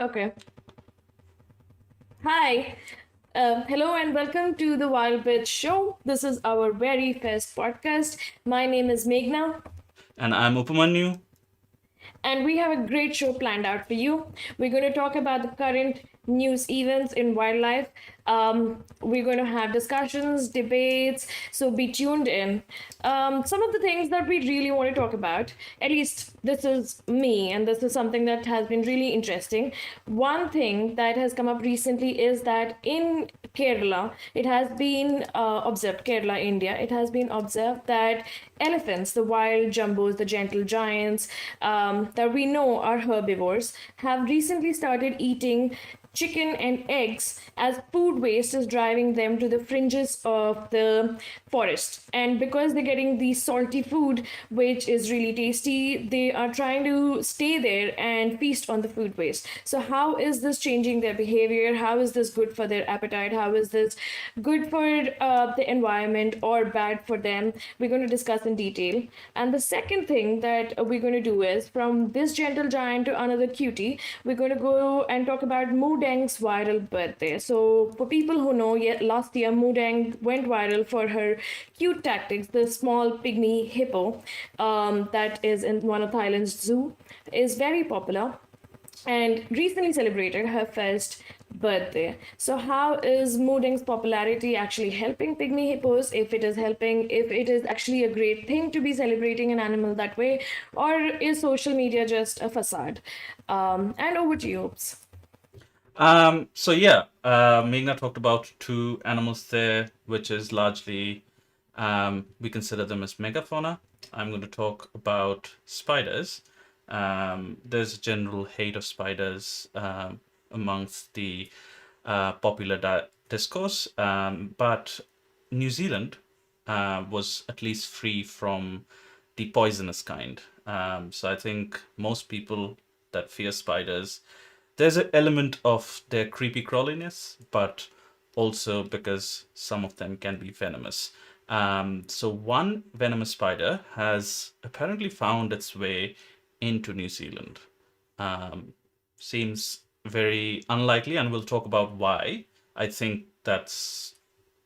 Okay. Hi. Hello and welcome to the Wild Bitch Show. This is our very first podcast. My name is Meghna, And I'm Upamanyu. and we have a great show planned out for you. We're going to talk about the current news events in wildlife. We're going to have discussions, debates, so be tuned in. Some of the things that we really want to talk about, at least this is me, and this is something that has been really interesting. One thing that has come up recently is that in Kerala, it has been observed, Kerala, India, it has been observed that elephants, the wild jumbos, the gentle giants that we know are herbivores, have recently started eating chicken and eggs as food waste is driving them to the fringes of the forest. And because they're getting the salty food, which is really tasty, they are trying to stay there and feast on the food waste. So, how is this changing their behavior? How is this good for their appetite? How is this good for the environment or bad for them? We're going to discuss in detail. And the second thing that we're going to do is from this gentle giant to another cutie, we're going to go and talk about Moo Deng's viral birthday. So, for people who know, last year Moo Deng went viral for her cute tactics. The small pygmy hippo that is in one of Thailand's zoo is very popular and recently celebrated her first birthday. So, how is Moo Deng's popularity actually helping pygmy hippos? If it is helping, if it is actually a great thing to be celebrating an animal that way, or is social media just a facade? And over to you, Oops. Meghna talked about two animals there, which is largely we consider them as megafauna. I'm going to talk about spiders. There's a general hate of spiders amongst the popular discourse, but New Zealand was at least free from the poisonous kind. So I think most people that fear spiders, there's an element of their creepy crawliness, but also because some of them can be venomous. So one venomous spider has apparently found its way into New Zealand. Um, Seems very unlikely, and we'll talk about why. I think that's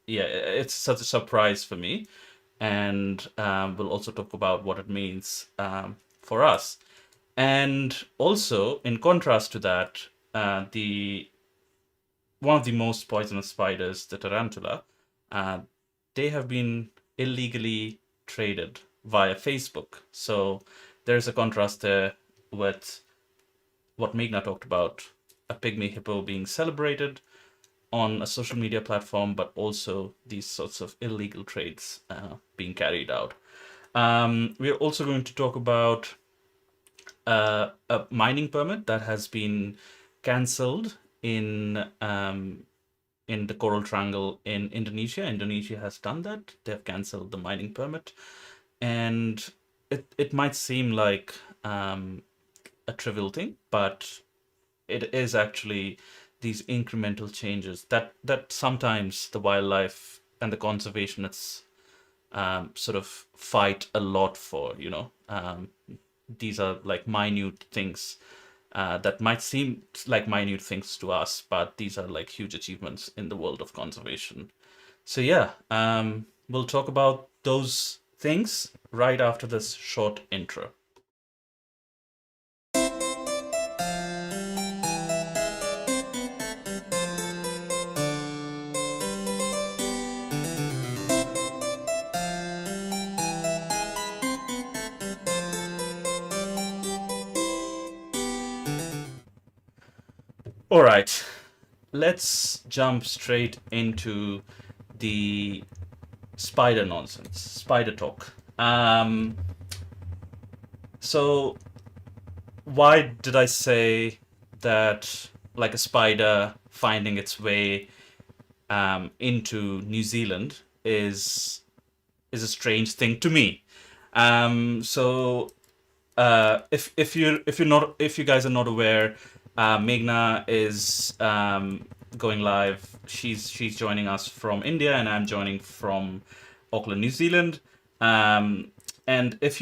yeah, it's such a surprise for me, and we'll also talk about what it means for us. And also, in contrast to that, the one of the most poisonous spiders, the tarantula, uh, they have been illegally traded via Facebook. So there's a contrast there with what Meghna talked about, a pygmy hippo being celebrated on a social media platform, but also these sorts of illegal trades being carried out. We're also going to talk about a mining permit that has been cancelled in the Coral Triangle in Indonesia. Indonesia has done that. They have cancelled the mining permit, and it might seem like a trivial thing, but it is actually these incremental changes that sometimes the wildlife and the conservationists sort of fight a lot for. These are like minute things that might seem like minute things to us, but these are like huge achievements in the world of conservation. So we'll talk about those things right after this short intro. All right, let's jump straight into the spider nonsense, spider talk. So why did I say that like a spider finding its way into New Zealand is a strange thing to me? So if you guys are not aware, Meghna is going live. She's joining us from India, and I'm joining from Auckland, New Zealand. And if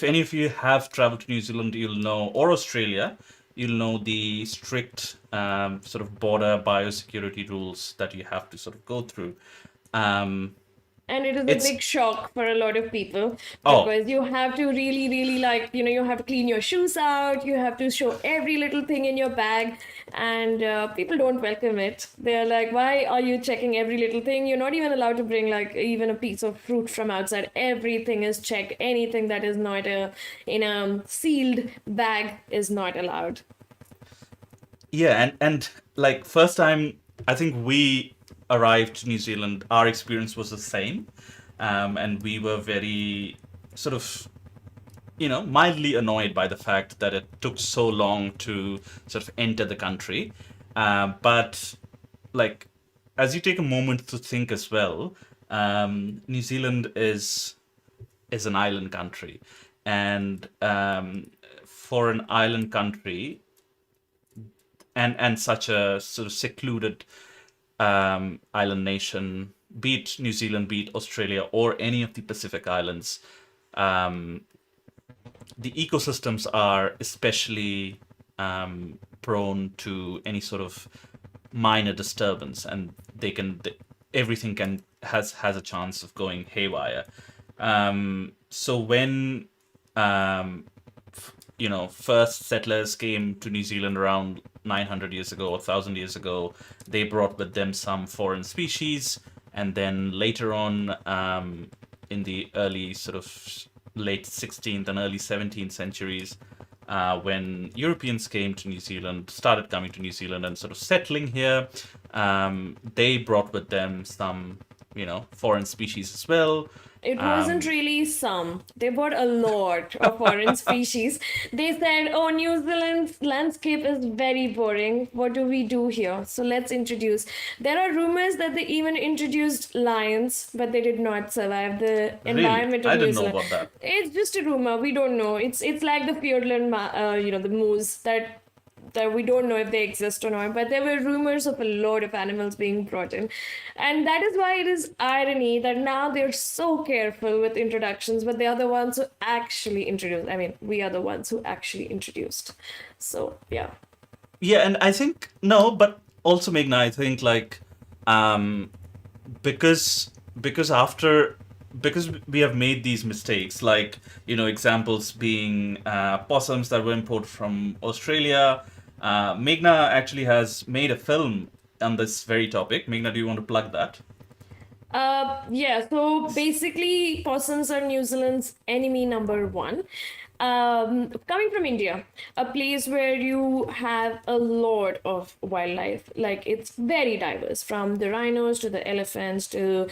any of you have traveled to New Zealand, you'll know, or Australia, you'll know the strict sort of border biosecurity rules that you have to sort of go through. Um, And it is a it's big shock for a lot of people oh because you have to really, really, like, you have to clean your shoes out, you have to show every little thing in your bag, and people don't welcome it. They're like, why are you checking every little thing? You're not even allowed to bring, like, even a piece of fruit from outside. Everything is checked. Anything that is not in a sealed bag is not allowed. yeah, and like first time I think we arrived to New Zealand, our experience was the same, and we were very sort of mildly annoyed by the fact that it took so long to sort of enter the country. But like, as you take a moment to think as well, New Zealand is an island country, and for an island country and such a sort of secluded island nation, be it New Zealand, be it Australia, or any of the Pacific Islands, um, the ecosystems are especially prone to any sort of minor disturbance, and everything can has a chance of going haywire. So when first settlers came to New Zealand around 900 years ago or 1,000 years ago, they brought with them some foreign species, and then later on, in the early sort of late 16th and early 17th centuries, when Europeans came to New Zealand, started coming to New Zealand and sort of settling here, they brought with them some, foreign species as well. It wasn't Um, really some. They bought a lot of foreign species. They said, oh, New Zealand's landscape is very boring. What do we do here? So let's introduce. There are rumors that they even introduced lions, but they did not survive the really, environment of I New didn't know Zealand. about that. It's just a rumor. We don't know. It's like the Fiordland, the moose that we don't know if they exist or not, but there were rumors of a lot of animals being brought in. And that is why it is irony that now they're so careful with introductions, but they are the ones who actually introduced. I mean, we are the ones who actually introduced. So, yeah. Yeah, and I think no, but also Meghna, I think like um because after because we have made these mistakes, like examples being possums that were imported from Australia. Meghna actually has made a film on this very topic. Meghna, do you want to plug that? Yeah, so basically, possums are New Zealand's enemy number one. Coming from India, a place where you have a lot of wildlife, like it's very diverse, from the rhinos to the elephants to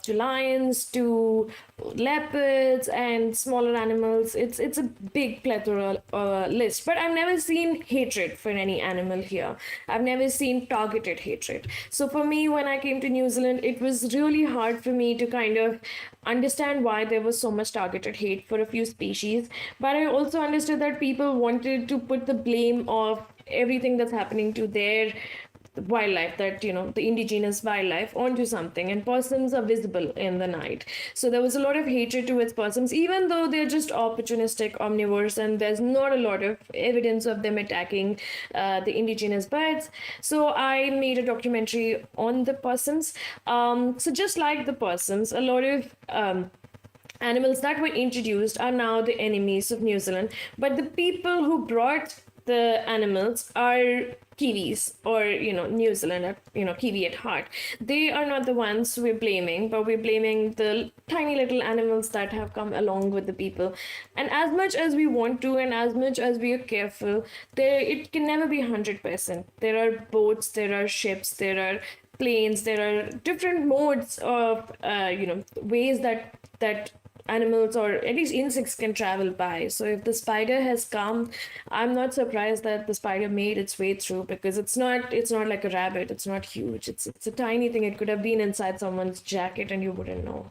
lions to leopards and smaller animals. It's a big plethora list, but I've never seen hatred for any animal here. I've never seen targeted hatred. So for me, when I came to New Zealand, it was really hard for me to kind of understand why there was so much targeted hate for a few species. But I also understood that people wanted to put the blame of everything that's happening to their wildlife, that the indigenous wildlife, onto something, and possums are visible in the night. So there was a lot of hatred towards possums, even though they're just opportunistic omnivores and there's not a lot of evidence of them attacking the indigenous birds. So I made a documentary on the possums. So just like the possums, a lot of animals that were introduced are now the enemies of New Zealand. But the people who brought the animals are Kiwis, or New Zealand, Kiwi at heart. They are not the ones we're blaming, but we're blaming the tiny little animals that have come along with the people. And as much as we want to, and as much as we are careful, it can never be 100%. There are boats, there are ships, there are planes, there are different modes of ways that animals, or at least insects, can travel by. So if the spider has come, I'm not surprised that the spider made its way through, because it's not like a rabbit. It's not huge. It's a tiny thing. It could have been inside someone's jacket and you wouldn't know.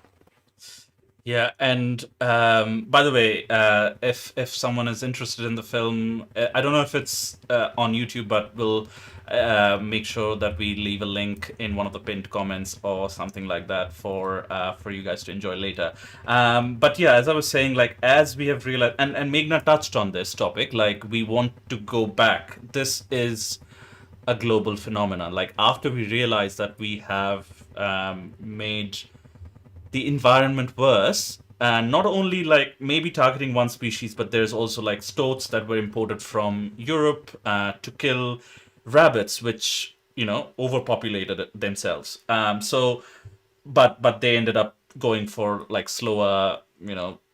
Yeah, and by the way, if someone is interested in the film, I don't know if it's on YouTube, but we'll make sure that we leave a link in one of the pinned comments or something like that for you guys to enjoy later. But yeah, as I was saying, like as we have realized, and Meghna touched on this topic, like we want to go back. This is a global phenomenon. Like after we realize that we have made the environment worse, and not only like maybe targeting one species, but there's also like stoats that were imported from Europe to kill rabbits, which overpopulated themselves. But they ended up going for like slower,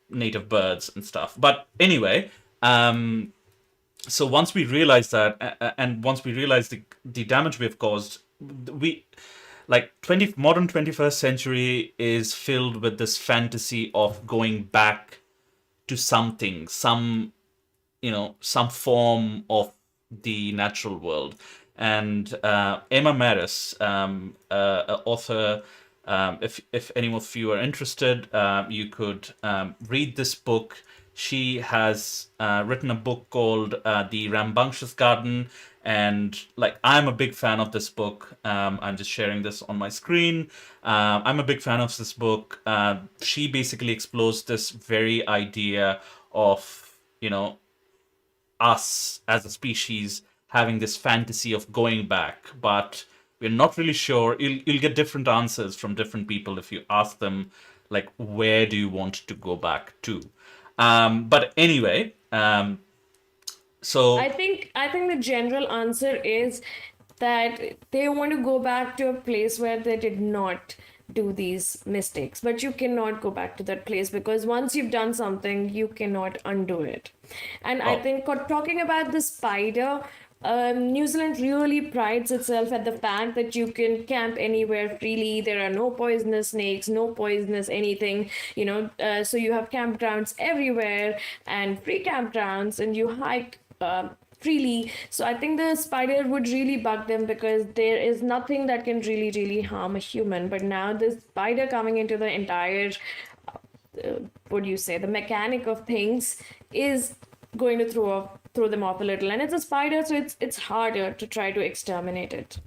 native birds and stuff. But anyway, so once we realize that, and once we realize the damage we've caused, we like 20 modern 21st century is filled with this fantasy of going back to something, some form of the natural world. And Emma Maris, author, if any of you are interested, you could read this book. She has written a book called The Rambunctious Garden, and like I'm a big fan of this book. I'm just sharing this on my screen. I'm a big fan of this book. She basically explores this very idea of us as a species having this fantasy of going back, but we're not really sure. You'll get different answers from different people if you ask them, like, where do you want to go back to? But anyway, so I think the general answer is that they want to go back to a place where they did not do these mistakes. But you cannot go back to that place because once you've done something, you cannot undo it. And I oh, think talking about the spider, New Zealand really prides itself at the fact that you can camp anywhere freely. There are no poisonous snakes, no poisonous anything, so you have campgrounds everywhere and free campgrounds, and you hike freely. So I think the spider would really bug them because there is nothing that can really, really harm a human. But now the spider coming into the entire, what do you say, the mechanic of things is going to throw them off a little. And it's a spider, so it's harder to try to exterminate it.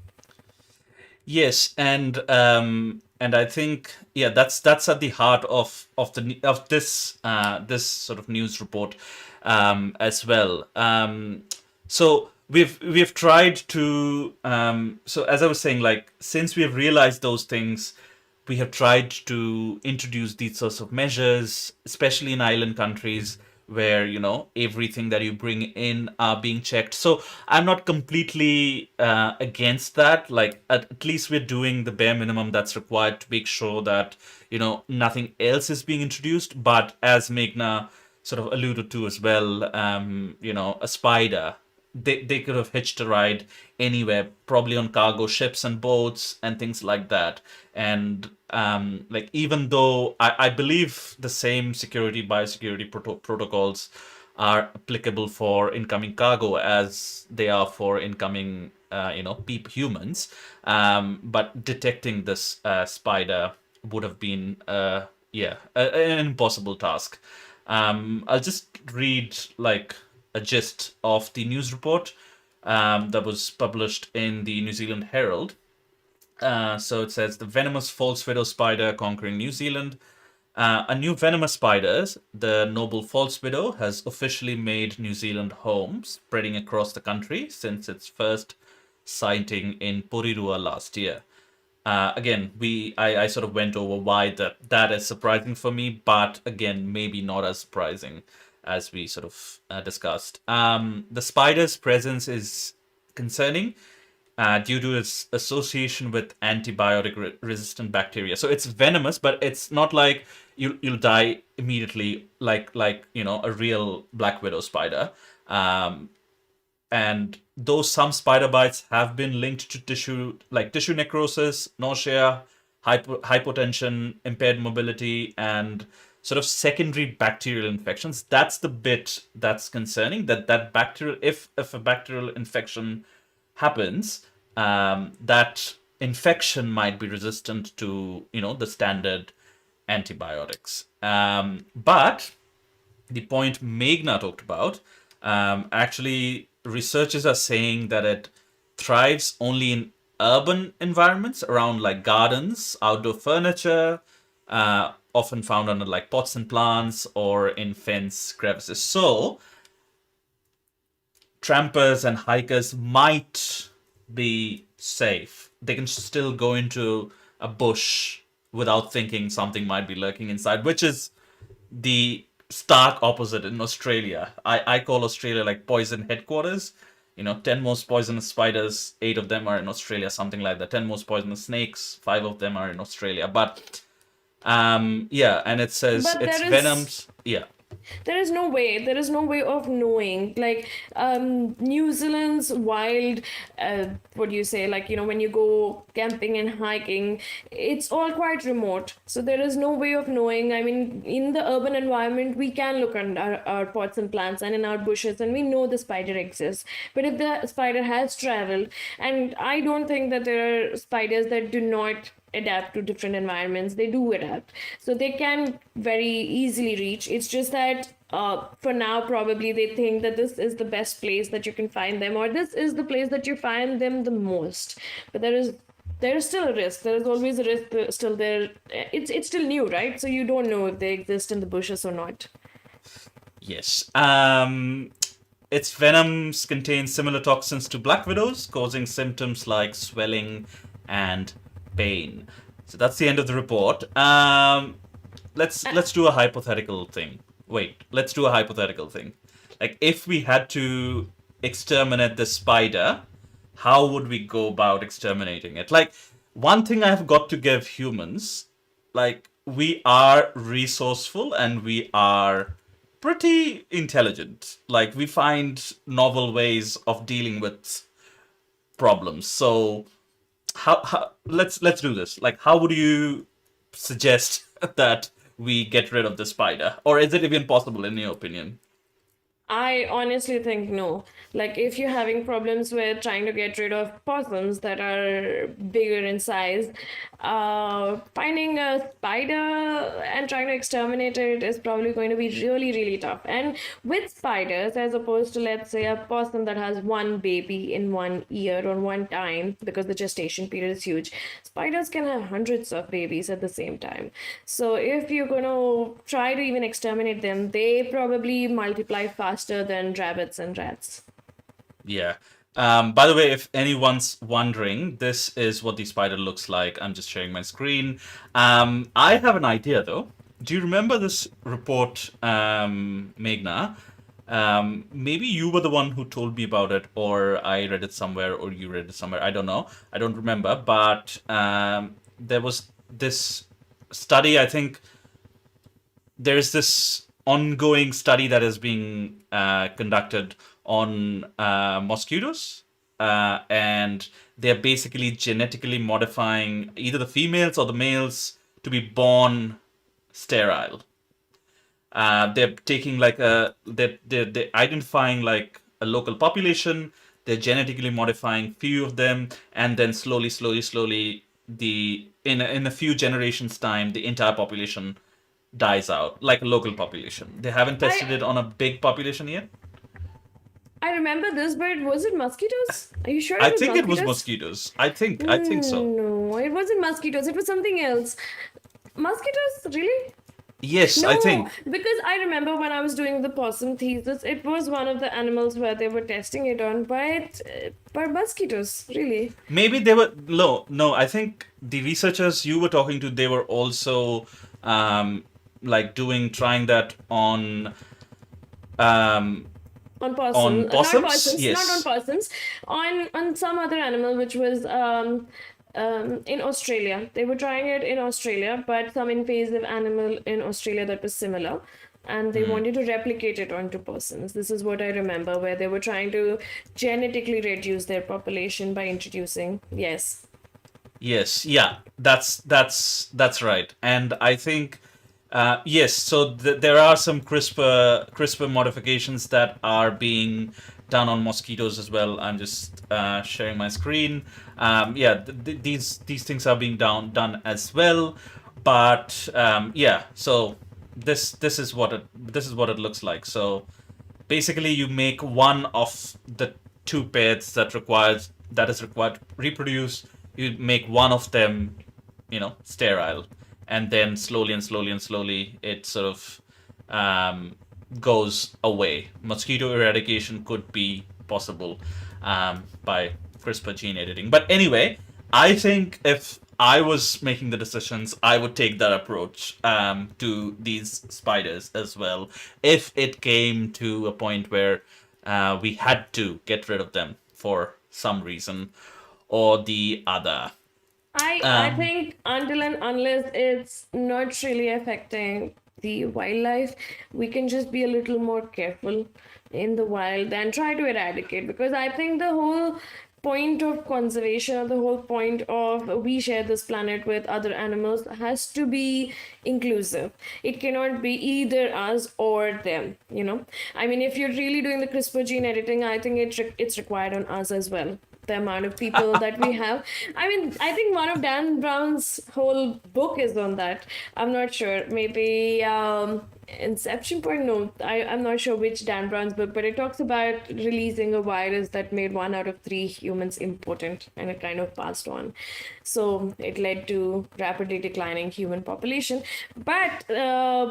yes, and I think yeah, that's at the heart of this sort of news report as well. So we've tried to so as I was saying, like since we have realized those things, we have tried to introduce these sorts of measures, especially in island countries where everything that you bring in are being checked. So I'm not completely against that. Like at least we're doing the bare minimum that's required to make sure that nothing else is being introduced. But as Meghna sort of alluded to as well, a spider, they could have hitched a ride anywhere, probably on cargo ships and boats and things like that. And like even though I believe the same biosecurity protocols are applicable for incoming cargo as they are for incoming humans, but detecting this spider would have been an impossible task. I'll just read like a gist of the news report that was published in the New Zealand Herald. So it says the venomous false widow spider conquering New Zealand. A new venomous spider, the noble false widow, has officially made New Zealand home, spreading across the country since its first sighting in Porirua last year. Again, I sort of went over why that is surprising for me, but again, maybe not as surprising as we sort of discussed. The spider's presence is concerning due to its association with antibiotic resistant bacteria. So it's venomous, but it's not like you'll die immediately like a real black widow spider. And though some spider bites have been linked to tissue necrosis, nausea, hypotension, impaired mobility, and sort of secondary bacterial infections, that's the bit that's concerning. That bacterial, if a bacterial infection happens, that infection might be resistant to the standard antibiotics. But the point Meghna talked about, actually, researchers are saying that it thrives only in urban environments around like gardens, outdoor furniture, often found under like pots and plants or in fence crevices. So, trampers and hikers might be safe. They can still go into a bush without thinking something might be lurking inside, which is the stark opposite in Australia. I call Australia like poison headquarters. 10 most poisonous spiders, 8 of them are in Australia, something like that. 10 most poisonous snakes, 5 of them are in Australia. But yeah, and it says But it's venoms. Yeah. there is no way of knowing, like, New Zealand's wild, what do you say, like, when you go camping and hiking, it's all quite remote, so there is no way of knowing. I mean, in the urban environment we can look under our pots and plants and in our bushes, and we know the spider exists. But if the spider has traveled, and I don't think that there are spiders that do not adapt to different environments, they do adapt, so they can very easily reach. It's just that, for now, probably they think that this is the best place that you can find them, or this is the place that you find them the most. But there is still a risk. There is always a risk, still there. It's still new, right? So you don't know if they exist in the bushes or not. Yes. Its venoms contain similar toxins to black widows, causing symptoms like swelling and pain. So that's the end of the report. Let's do a hypothetical thing. Wait, let's do a hypothetical thing. Like, if we had to exterminate the spider, how would we go about exterminating it? Like, one thing I've got to give humans, like, we are resourceful and we are pretty intelligent. Like, we find novel ways of dealing with problems. So how let's do this. Like, how would you suggest that we get rid of the spider? Or is it even possible in your opinion? I honestly think no. Like, if you're having problems with trying to get rid of possums that are bigger in size, finding a spider and trying to exterminate it is probably going to be really, really tough. And with spiders, as opposed to, let's say, a possum that has one baby in one year or one time, because the gestation period is huge, spiders can have hundreds of babies at the same time. So if you're going to try to even exterminate them, they probably multiply faster than rabbits and rats. Yeah. By the way, if anyone's wondering, this is what the spider looks like. I'm just sharing my screen. I have an idea though. Do you remember this report, Meghna? Maybe you were the one who told me about it, or I read it somewhere, or you read it somewhere. I don't know. I don't remember. But there was this study. I think there's this ongoing study that is being conducted on mosquitoes, and they're basically genetically modifying either the females or the males to be born sterile. They're taking like they're identifying like a local population. They're genetically modifying few of them, and then slowly, in a few generations time, the entire population dies out like a local population. They haven't tested I it on a big population yet. I remember this, but was it mosquitoes? Are you sure I it was think it was mosquitoes? mosquitoes. I think so. No, it wasn't mosquitoes. It was something else. Mosquitoes, really? Yes, I No, think. because I remember when I was doing the possum thesis, it was one of the animals where they were testing it on, but mosquitoes, really. Maybe they were no. I think the researchers you were talking to, they were also like trying that um On on possum, not possums. possums, not on Yes. possums, on some other animal which was in Australia. They were trying it in Australia, but some invasive animal in Australia that was similar. And they wanted to replicate it onto possums. This is what I remember, where they were trying to genetically reduce their population by introducing. Yes. Yes, yeah, that's right, and I think yes. So there are some CRISPR modifications that are being done on mosquitoes as well. I'm just sharing my screen. Yeah, these things are being done as well But yeah, so this is what it looks like. So basically, you make one of the two pairs that is required to reproduce. You make one of them, sterile, and then slowly and slowly and slowly it sort of um, goes away. Mosquito eradication could be possible by CRISPR gene editing. But anyway, I think if I was making the decisions, I would take that approach to these spiders as well. If it came to a point where we had to get rid of them for some reason or the other. I Um, think until and unless it's not really affecting the wildlife, we can just be a little more careful in the wild and try to eradicate, because I think the whole point of conservation, or the whole point of we share this planet with other animals, has to be inclusive. It cannot be either us or them, you know. I mean, if you're really doing the CRISPR gene editing, I think it's required on us as well, the amount of people that we have. I mean, I think one of Dan Brown's whole book is on that. I'm not sure. Maybe Inception Point? No, I'm not sure which Dan Brown's book, but it talks about releasing a virus that made 1 out of 3 humans impotent, and it kind of passed on. So it led to rapidly declining human population. But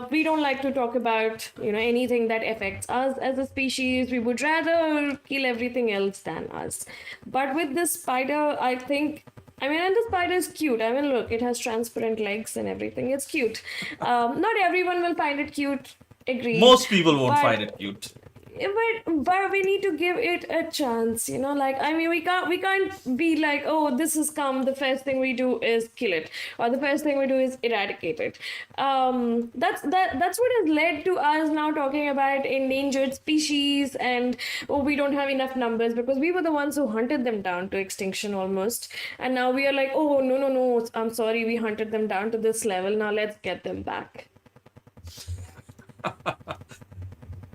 we don't like to talk about, anything that affects us as a species. We would rather kill everything else than us. But with this spider, I think, I mean, and the spider is cute. I mean, look, it has transparent legs and everything. It's cute. Not everyone will find it cute, agreed. Most people won't find But it cute. but we need to give it a chance, like, I mean, we can't be like, oh, this has come, the first thing we do is kill it, or the first thing we do is eradicate it. That's what has led to us now talking about endangered species, and oh, we don't have enough numbers, because we were the ones who hunted them down to extinction almost, and now we are like, oh, no, no, no, I'm sorry, we hunted them down to this level, now let's get them back.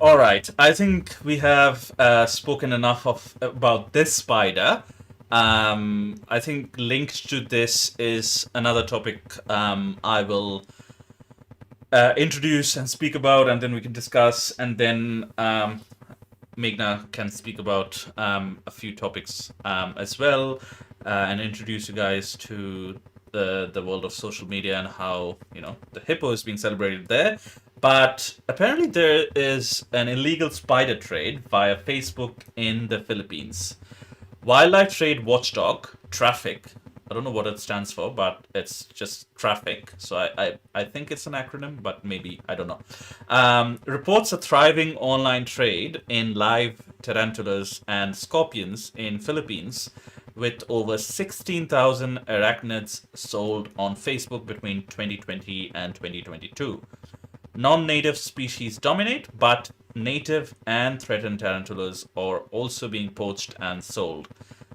All right, I think we have spoken enough about this spider. I think linked to this is another topic I will introduce and speak about, and then we can discuss, and then Meghna can speak about a few topics as well, and introduce you guys to the world of social media and how the hippo is being celebrated there. But apparently there is an illegal spider trade via Facebook in the Philippines. Wildlife Trade Watchdog, Traffic. I don't know what it stands for, but it's just traffic. So I think it's an acronym, but maybe, I don't know. Reports a thriving online trade in live tarantulas and scorpions in Philippines, with over 16,000 arachnids sold on Facebook between 2020 and 2022. Non-native species dominate, but native and threatened tarantulas are also being poached and sold.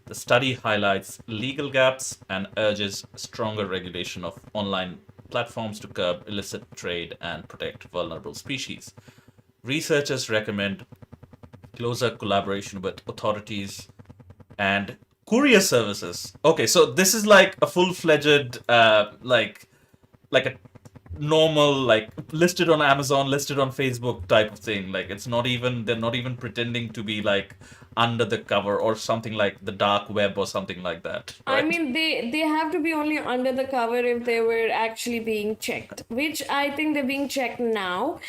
The study highlights legal gaps and urges stronger regulation of online platforms to curb illicit trade and protect vulnerable species. Researchers recommend closer collaboration with authorities and courier services. Okay, so this is like a full-fledged, like a normal, like, listed on Amazon, listed on Facebook type of thing. Like, they're not even pretending to be like under the cover or something like the dark web or something like that, I right? mean, they have to be only under the cover if they were actually being checked, which I think they're being checked now.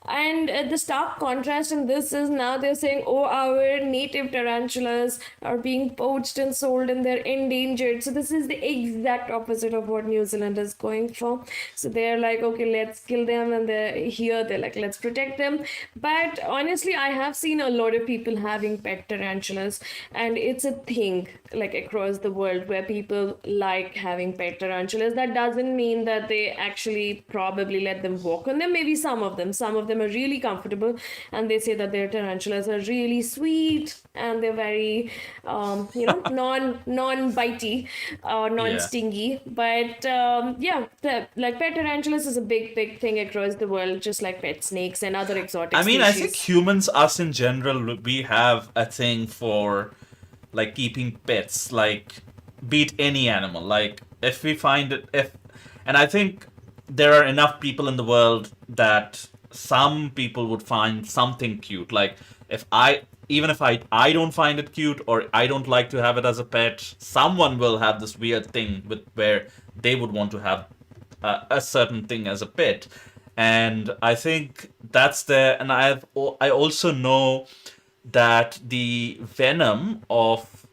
And the stark contrast in this is now they're saying, oh, our native tarantulas are being poached and sold and they're endangered. So this is the exact opposite of what New Zealand is going for. So they're like, okay, let's kill them, and they're like, let's protect them. But honestly, I have seen a lot of people having pet tarantulas, and it's a thing like across the world where people like having pet tarantulas. That doesn't mean that they actually probably let them walk on them. Maybe some of them are really comfortable, and they say that their tarantulas are really sweet and they're very non bitey, non Yeah. stingy. But yeah, like pet tarantulas is a big thing across the world, just like pet snakes and other exotic I mean, I think species. humans, us in general, we have a thing for like keeping pets, like beat any animal. Like if we find it, if, and I think there are enough people in the world that some people would find something cute. Like if I even if I don't find it cute or I don't like to have it as a pet, someone will have this weird thing with where they would want to have a certain thing as a pet. And I think that's there. And I also know that the venom of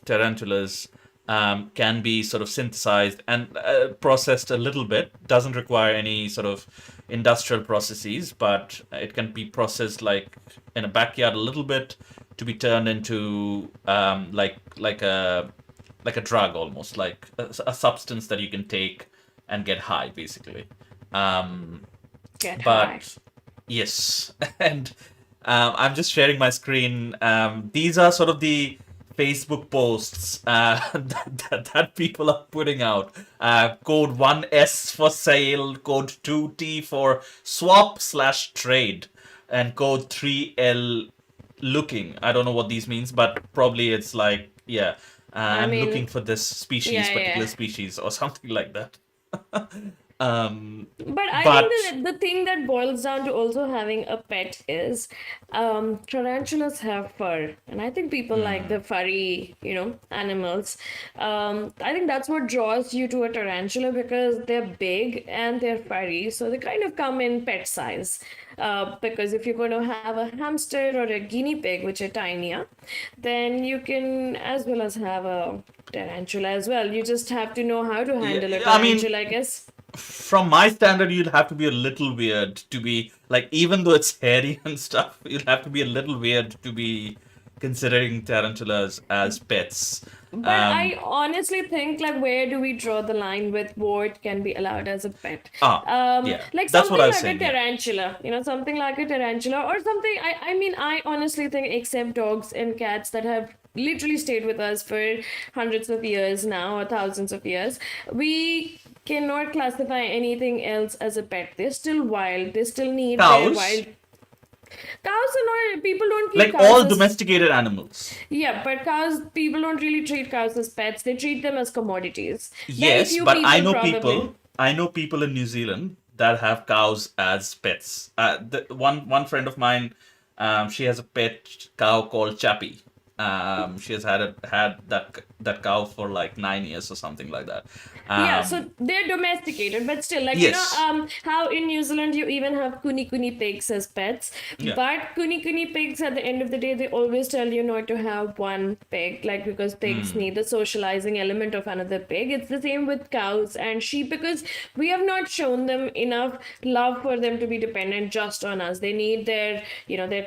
tarantulas can be sort of synthesized and processed a little bit. Doesn't require any sort of industrial processes, but it can be processed like in a backyard a little bit to be turned into like a drug, almost like a substance that you can take and get high, basically. Um, Get high. but yes, and I'm just sharing my screen. These are sort of the Facebook posts that people are putting out. Code 1S for sale, code 2T for swap/trade, and code 3L looking. I don't know what these means, but probably it's like, yeah, I I'm looking mean, for this species, yeah, particular yeah. species, or something like that. But I think But the thing that boils down to also having a pet is tarantulas have fur. And I think people like the furry, animals. I think that's what draws you to a tarantula because they're big and they're furry. So they kind of come in pet size. Because if you're going to have a hamster or a guinea pig, which are tinier, then you can as well as have a tarantula as well. You just have to know how to yeah, handle a I mean, tarantula, I guess. from my standard, you'd have to be a little weird to be like, even though it's hairy and stuff, you'd have to be a little weird to be considering tarantulas as pets. But Um, I honestly think, like, where do we draw the line with what can be allowed as a pet? yeah, Like that's what something I was like a saying. Yeah. tarantula, something like a tarantula or something. I mean, I honestly think, except dogs and cats that have literally stayed with us for hundreds of years now or thousands of years, we cannot classify anything else as a pet. They're still wild. They still need their Cows, wild. Cows are not, people don't keep like cows all as. domesticated animals. Yeah, but cows, people don't really treat cows as pets. They treat them as commodities. Very Yes, few but people probably. I know people in New Zealand that have cows as pets. One friend of mine, she has a pet cow called Chappie. She has had that cow for like 9 years or something like that. Yeah, Um, so they're domesticated, but still, like, yes, how in New Zealand you even have kuni pigs as pets. yeah, But kuni pigs, at the end of the day, they always tell you not to have one pig, like, because pigs need the socializing element of another pig. It's the same with cows and sheep because we have not shown them enough love for them to be dependent just on us. They need their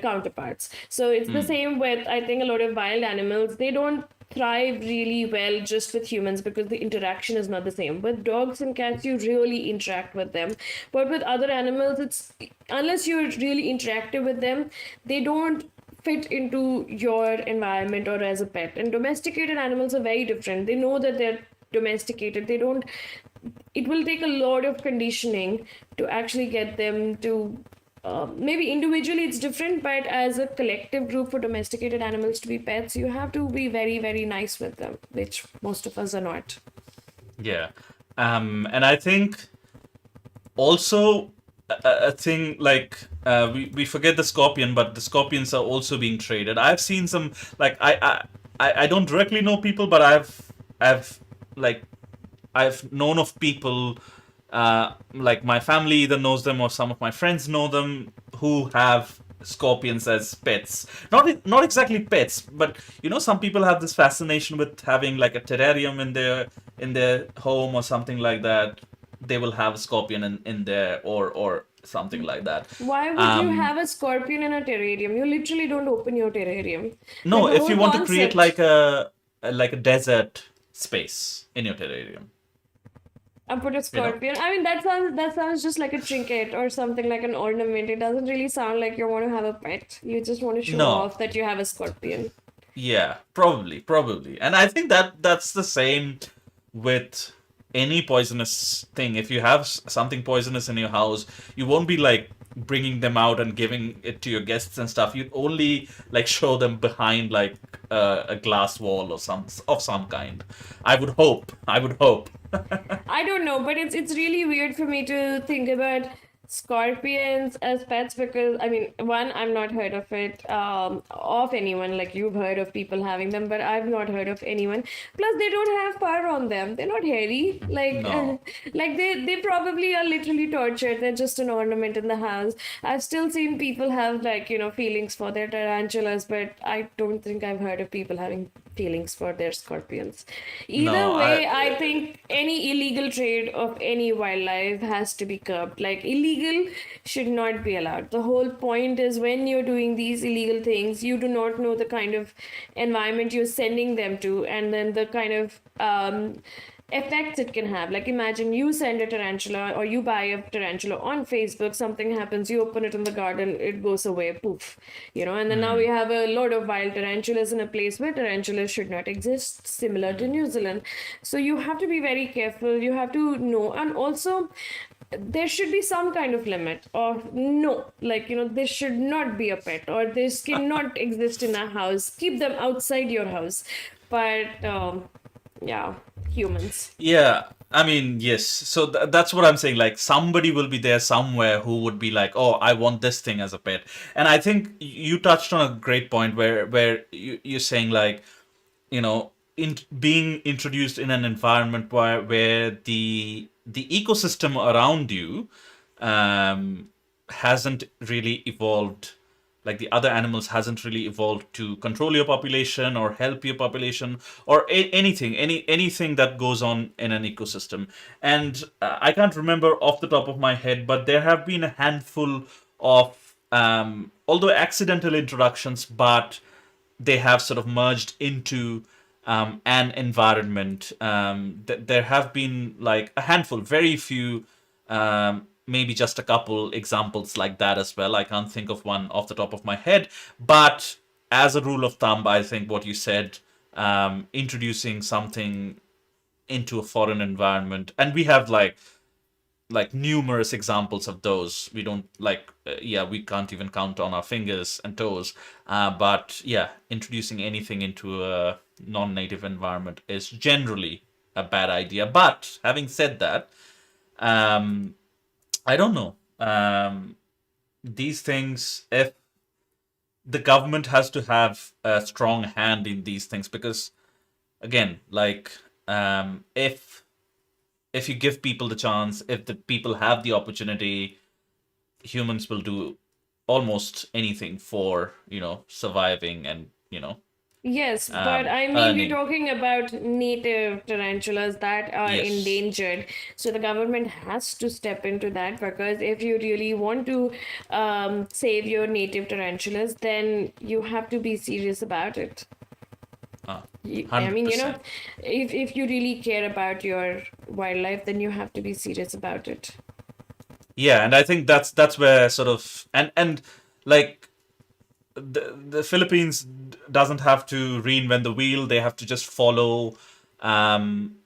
counterparts. So it's the same with, I think, a lot of wild animals. They don't thrive really well just with humans because the interaction is not the same. With dogs and cats, you really interact with them. But with other animals, it's unless you're really interactive with them, they don't fit into your environment or as a pet. And domesticated animals are very different. They know that they're domesticated. They don't, it will take a lot of conditioning to actually get them to maybe individually it's different, but as a collective group for domesticated animals to be pets, you have to be very, very nice with them, which most of us are not. yeah. And I think also a thing like we forget the scorpion, but the scorpions are also being traded. I've seen some like I don't directly know people, but I've like I've known of people like my family either knows them or some of my friends know them who have scorpions as pets. Not exactly pets, but some people have this fascination with having like a terrarium in their home or something like that. They will have a scorpion in there or something like that. Why would you Um, have a scorpion in a terrarium? You literally don't open your terrarium. no, Like the if whole you want to create concept. like a desert space in your terrarium, I put a you know. scorpion. I mean, that sounds just like a trinket or something like an ornament. It doesn't really sound like you want to have a pet. You just want to show No, off that you have a scorpion. yeah, probably. And I think that's the same with any poisonous thing. If you have something poisonous in your house, you won't be like bringing them out and giving it to your guests and stuff. You'd only like show them behind like a glass wall or some kind. I would hope. I would hope. I don't know, but it's really weird for me to think about scorpions as pets because I mean, one, I've not heard of it of anyone. Like you've heard of people having them, but I've not heard of anyone. Plus, they don't have fur on them. They're not hairy. Like No. like they probably are literally tortured. They're just an ornament in the house. I've still seen people have like feelings for their tarantulas, but I don't think I've heard of people having feelings for their scorpions. No. Either way, I think any illegal trade of any wildlife has to be curbed. Like, illegal should not be allowed. The whole point is when you're doing these illegal things, you do not know the kind of environment you're sending them to, and then the kind of effects it can have. Like, imagine you send a tarantula or you buy a tarantula on Facebook, something happens, you open it in the garden, it goes away, poof. And then now we have a lot of wild tarantulas in a place where tarantulas should not exist, similar to New Zealand. So you have to be very careful, you have to know, and also there should be some kind of limit or no, like this should not be a pet or this cannot exist in a house, keep them outside your house. But yeah, humans. Yeah, I mean, yes. So that's what I'm saying. Like, somebody will be there somewhere who would be like, "Oh, I want this thing as a pet." And I think you touched on a great point where you're saying like, being introduced in an environment where the ecosystem around you hasn't really evolved, like the other animals hasn't really evolved to control your population or help your population or anything that goes on in an ecosystem. And I can't remember off the top of my head, but there have been a handful of although accidental introductions, but they have sort of merged into an environment. There have been like a handful, very few, maybe just a couple examples like that as well. I can't think of one off the top of my head, but as a rule of thumb, I think what you said, introducing something into a foreign environment, and we have like numerous examples of those. We don't like yeah, we can't even count on our fingers and toes, but yeah, introducing anything into a non-native environment is generally a bad idea. But having said that, um I don't know, these things, if the government has to have a strong hand in these things, because again, like, if you give people the chance, if the people have the opportunity, humans will do almost anything for surviving and Yes, but I mean, we're earning. talking about native tarantulas that are Yes. endangered. So the government has to step into that because if you really want to save your native tarantulas, then you have to be serious about it. I mean, 100%. if you really care about your wildlife, then you have to be serious about it. Yeah, and I think that's where sort of, and like the Philippines doesn't have to reinvent the wheel. They have to just follow um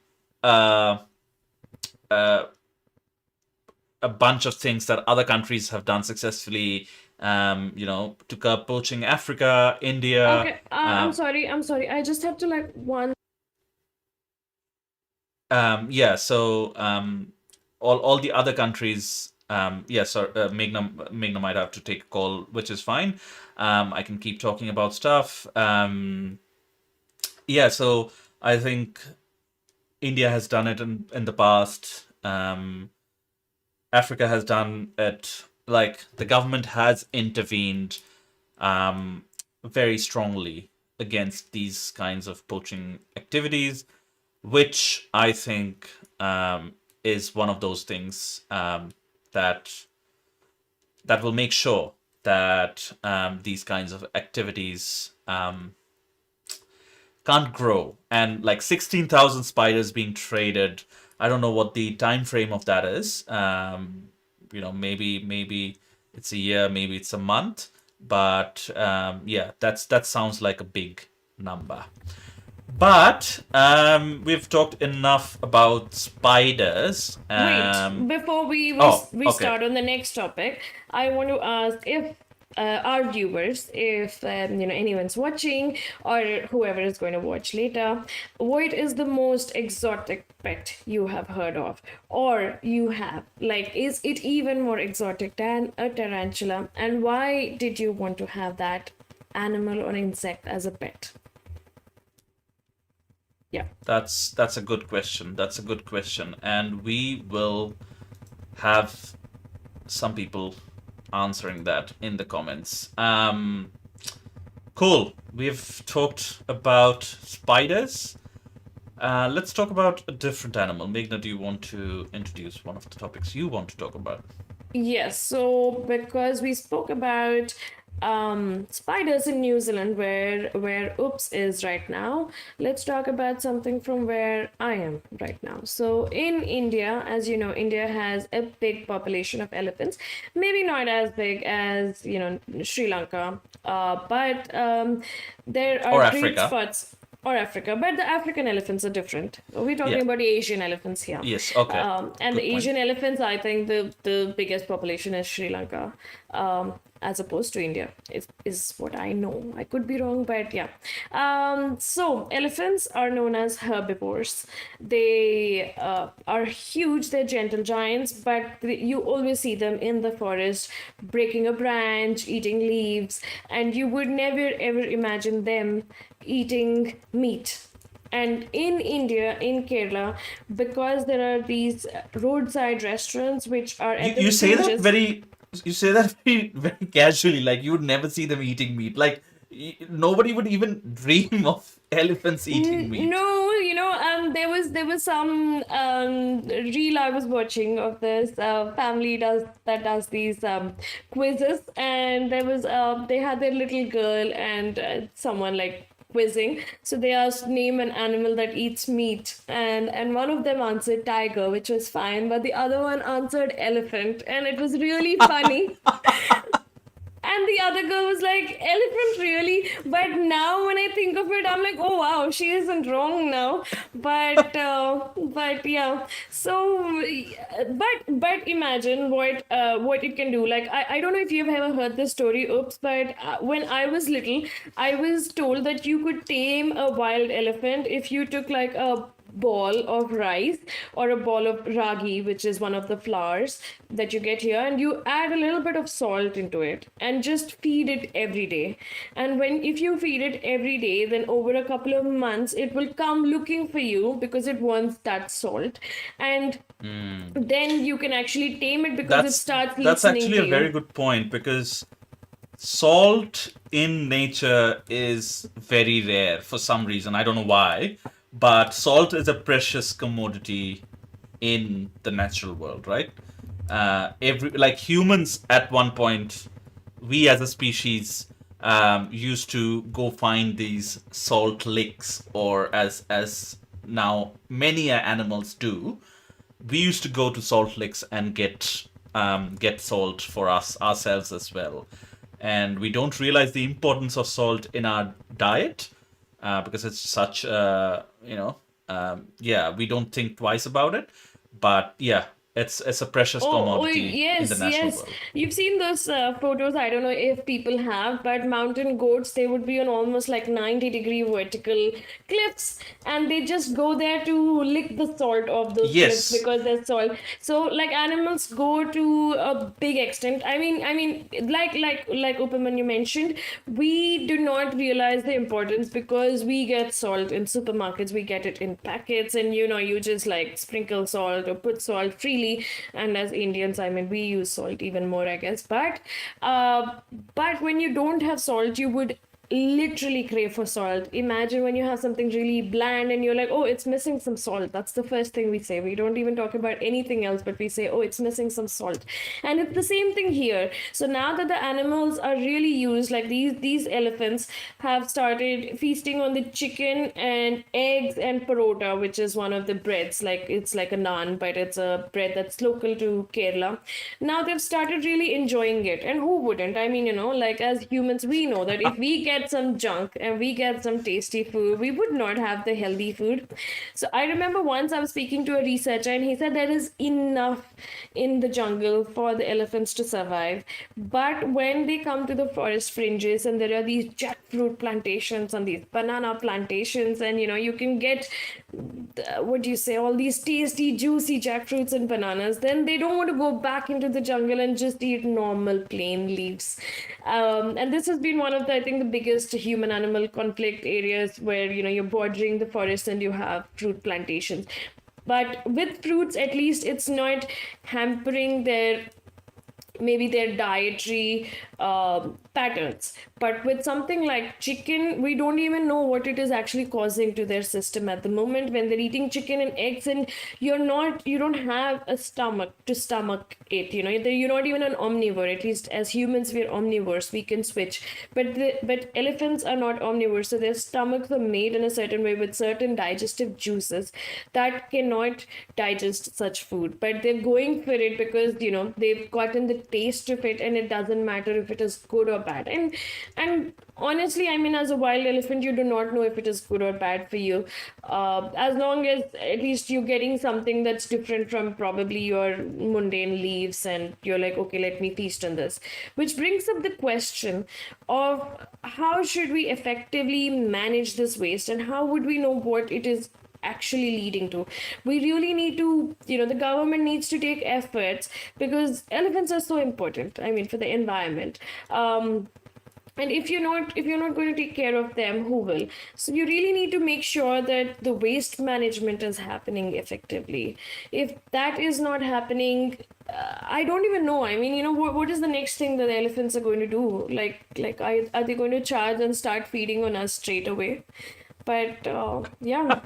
uh uh a bunch of things that other countries have done successfully, to curb poaching. Africa, India, Okay, I'm sorry. I just have to like one. yeah. So all the other countries. Yeah, so Meghna might have to take a call, which is fine. I can keep talking about stuff. Yeah, so I think India has done it in the past. Africa has done it. Like, the government has intervened very strongly against these kinds of poaching activities, which I think is one of those things that will make sure that these kinds of activities can't grow. And like 16,000 spiders being traded, I don't know what the time frame of that is. Maybe it's a year, maybe it's a month, but yeah, that sounds like a big number. But we've talked enough about spiders. Wait, before Oh, we okay. start on the next topic, I want to ask if our viewers, if anyone's watching or whoever is going to watch later, what is the most exotic pet you have heard of, or you have? Like, is it even more exotic than a tarantula? And why did you want to have that animal or insect as a pet? Yeah. That's a good question. That's a good question, and we will have some people answering that in the comments. Cool. We've talked about spiders. Let's talk about a different animal. Meghna, do you want to introduce one of the topics you want to talk about? Yes, so because we spoke about spiders in New Zealand, where Oops is right now, let's talk about something from where I am right now. So in India, as you know, India has a big population of elephants. Maybe not as big as Sri Lanka, but there are Or great Africa? spots, or Africa, but the African elephants are different. We're talking Yeah. about the Asian elephants here. Yes. Okay. And the Good point. Asian elephants, I think the biggest population is Sri Lanka, as opposed to India. Is what I know. I could be wrong, but yeah. So elephants are known as herbivores. They are huge. They're gentle giants, but you always see them in the forest, breaking a branch, eating leaves, and you would never ever imagine them eating meat. And in India, in Kerala, because there are these roadside restaurants which are You at the you say that villages. very you say that very very casually, like you would never see them eating meat. Like nobody would even dream of elephants eating meat. No, there was some reel I was watching of this family does these quizzes, and they had their little girl and someone like quizzing. So they asked name an animal that eats meat, and one of them answered tiger, which was fine, but the other one answered elephant, and it was really funny. And the other girl was like, elephant, really? But now when I think of it, I'm like, oh wow, she isn't wrong now. But yeah. So, but imagine what it can do. Like I don't know if you've ever heard this story. Oops, but when I was little, I was told that you could tame a wild elephant if you took like a ball of rice or a ball of ragi, which is one of the flours that you get here, and you add a little bit of salt into it and just feed it every day. And when if you feed it every day, then over a couple of months it will come looking for you because it wants that salt. And then you can actually tame it because it starts That's listening actually to a very you. good point because salt in nature is very rare for some reason. I don't know why, but salt is a precious commodity in the natural world, right? Every like humans at one point, we as a species used to go find these salt licks, or as now many animals do. We used to go to salt licks and get salt for ourselves as well, and we don't realize the importance of salt in our diet because it's such yeah, we don't think twice about it, but yeah, it's a precious Oh, commodity in the yes, natural yes. world. You've seen those photos. I don't know if people have, but mountain goats, they would be on almost like 90-degree vertical cliffs, and they just go there to lick the salt off those cliffs Yes. because there's salt. So, like animals go to a big extent. I mean, like Upaman you mentioned, we do not realize the importance because we get salt in supermarkets. We get it in packets, and you just like sprinkle salt or put salt freely. And as Indians, I mean, we use salt even more, I guess. But when you don't have salt, you would literally crave for salt. Imagine when you have something really bland and you're like, oh, it's missing some salt. That's the first thing we say. We don't even talk about anything else, but we say, oh, it's missing some salt. And it's the same thing here. So now that the animals are really used, like these elephants have started feasting on the chicken and eggs and porotta, which is one of the breads. Like it's like a naan, but it's a bread that's local to Kerala. Now they've started really enjoying it. And who wouldn't? I mean, like as humans, we know that if we get get some junk and we get some tasty food, we would not have the healthy food. So I remember once I was speaking to a researcher and he said there is enough in the jungle for the elephants to survive. But when they come to the forest fringes and there are these jackfruit plantations and these banana plantations, and you can get what do you say, all these tasty juicy jackfruits and bananas, then they don't want to go back into the jungle and just eat normal plain leaves. And this has been one of the, I think, the biggest human animal conflict areas where you're bordering the forest and you have fruit plantations. But with fruits, at least it's not hampering their dietary patterns. But with something like chicken, we don't even know what it is actually causing to their system at the moment when they're eating chicken and eggs, and you don't have a stomach to stomach it. You're not even an omnivore. At least as humans, we're omnivores. We can switch, but elephants are not omnivores, so their stomachs are made in a certain way with certain digestive juices that cannot digest such food. But they're going for it because they've gotten the taste of it, and it doesn't matter if it is good or bad. And honestly, I mean, as a wild elephant, you do not know if it is good or bad for you, as long as at least you're getting something that's different from probably your mundane leaves, and you're like, okay, let me feast on this. Which brings up the question of how should we effectively manage this waste, and how would we know what it is actually leading to. We really need to, the government needs to take efforts, because elephants are so important, I mean, for the environment. And if you're not going to take care of them, who will? So you really need to make sure that the waste management is happening effectively. If that is not happening, I don't even know. I mean, what is the next thing that the elephants are going to do? Like are they going to charge and start feeding on us straight away? But yeah.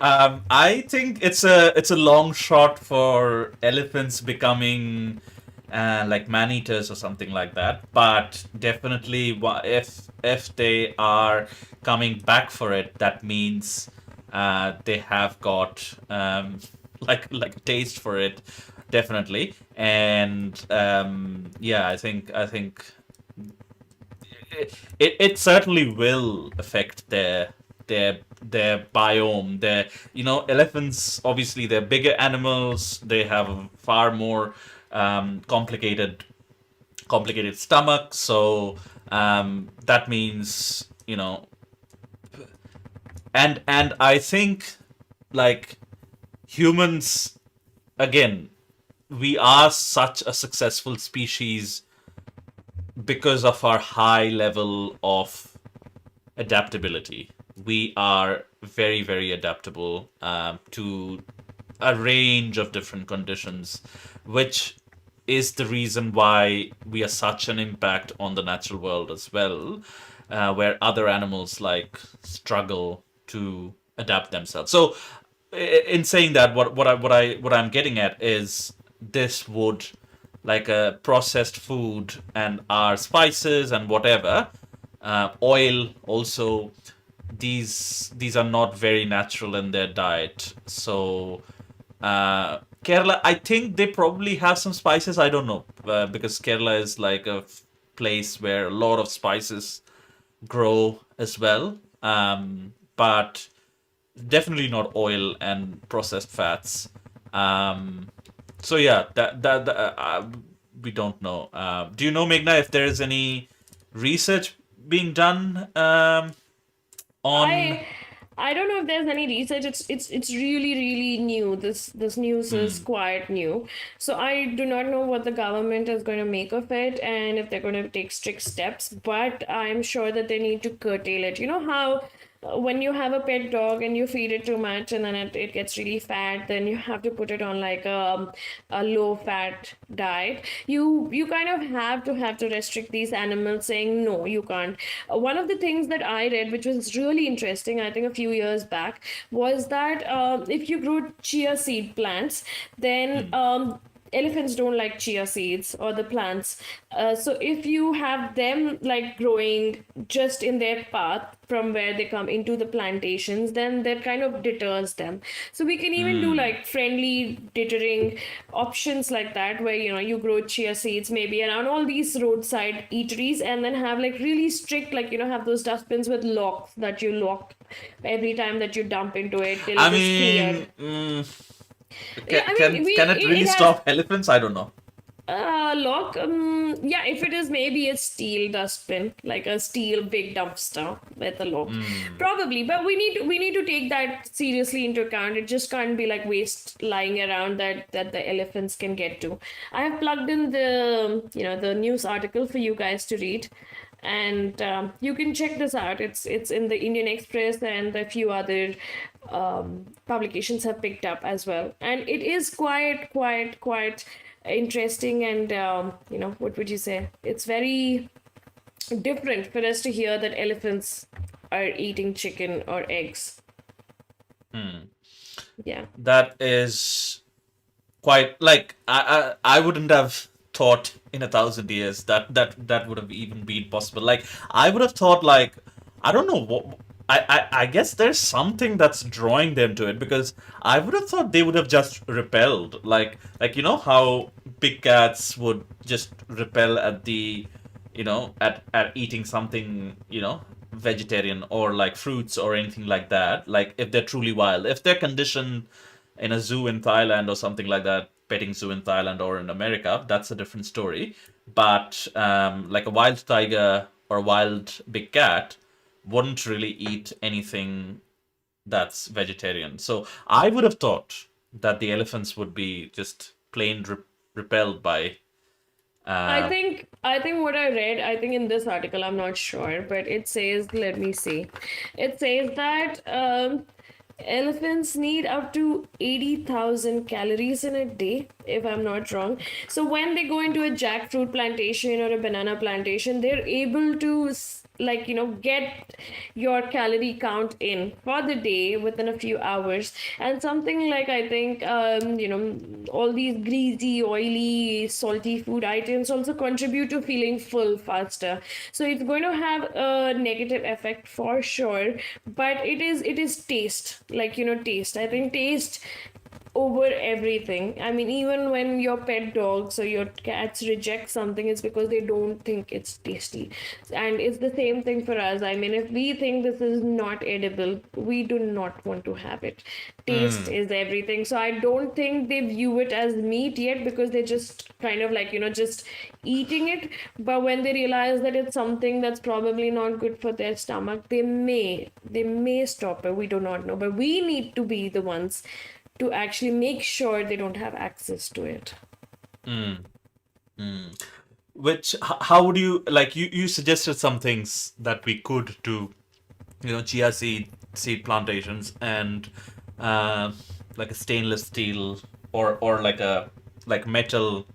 I think it's a long shot for elephants becoming like man eaters or something like that. But definitely, if they are coming back for it, that means they have got like a taste for it, definitely. And yeah, I think it certainly will affect their biome. Elephants, obviously they're bigger animals. They have a far more complicated stomach. So that means and I think, like, humans, again, we are such a successful species because of our high level of adaptability. We are very, very adaptable to a range of different conditions, which is the reason why we are such an impact on the natural world as well, where other animals like struggle to adapt themselves. So, in saying that, what I'm getting at is this would, like, a processed food and our spices and whatever, oil also, these are not very natural in their diet. So Kerala, I think they probably have some spices. I don't know, because Kerala is like a place where a lot of spices grow as well. But definitely not oil and processed fats. So yeah, that we don't know. Do you know, Meghna, if there is any research being done on? I I don't know if there's any research. It's really really new. This news is Hmm. quite new. So I do not know what the government is going to make of it and if they're going to take strict steps. But I'm sure that they need to curtail it. You know how when you have a pet dog and you feed it too much and then it gets really fat, then you have to put it on like a low fat diet. You kind of have to restrict these animals, saying no, you can't. One of the things that I read, which was really interesting, I think a few years back, was that if you grow chia seed plants, then Hmm. elephants don't like chia seeds or the plants. So if you have them like growing just in their path from where they come into the plantations, then that kind of deters them. So we can even do Hmm. like friendly deterring options like that, where you grow chia seeds maybe around all these roadside eateries, and then have like really strict, like have those dustbins with locks that you lock every time that you dump into it till I it is cleared. mean, Yeah, I mean, can it really it has stop elephants? I don't know. lock. Yeah, if it is maybe a steel dustbin, like a steel big dumpster with a lock, Hmm. probably. But we need to take that seriously into account. It just can't be like waste lying around that the elephants can get to. I have plugged in the news article for you guys to read, and you can check this out. It's in the Indian Express, and a few other publications have picked up as well, and it is quite interesting. And what would you say, it's very different for us to hear that elephants are eating chicken or eggs. Hmm. Yeah. That is quite like I wouldn't have thought in 1,000 years that would have even been possible. Like I would have thought like I don't know what I guess there's something that's drawing them to it because I would have thought they would have just repelled like you know how big cats would just repel at the at eating something vegetarian or like fruits or anything like that, like if they're truly wild, if they're conditioned in a zoo in Thailand or something like that, petting zoo in Thailand or in America, that's a different story. But like a wild tiger or a wild big cat wouldn't really eat anything that's vegetarian. So I would have thought that the elephants would be just plain repelled by. I Uh, think I think what I read, I think in this article, I'm not sure, but it says, let me see. It says that elephants need up to 80,000 calories in a day, if I'm not wrong. So when they go into a jackfruit plantation or a banana plantation, they're able to like get your calorie count in for the day within a few hours. And something like, I think all these greasy, oily, salty food items also contribute to feeling full faster. So it's going to have a negative effect for sure. But it is taste, like taste, I think taste over everything. I mean, even when your pet dogs or your cats reject something, it's because they don't think it's tasty. And it's the same thing for us. I mean, if we think this is not edible, we do not want to have it. Taste mm, is everything. So I don't think they view it as meat yet, because they just kind of like, just eating it. But when they realize that it's something that's probably not good for their stomach, they may stop it. We do not know. But we need to be the ones to actually make sure they don't have access to it. mm, mm. Which how would you like you suggested some things that we could do, chia seed plantations and uh, like a stainless steel or like metal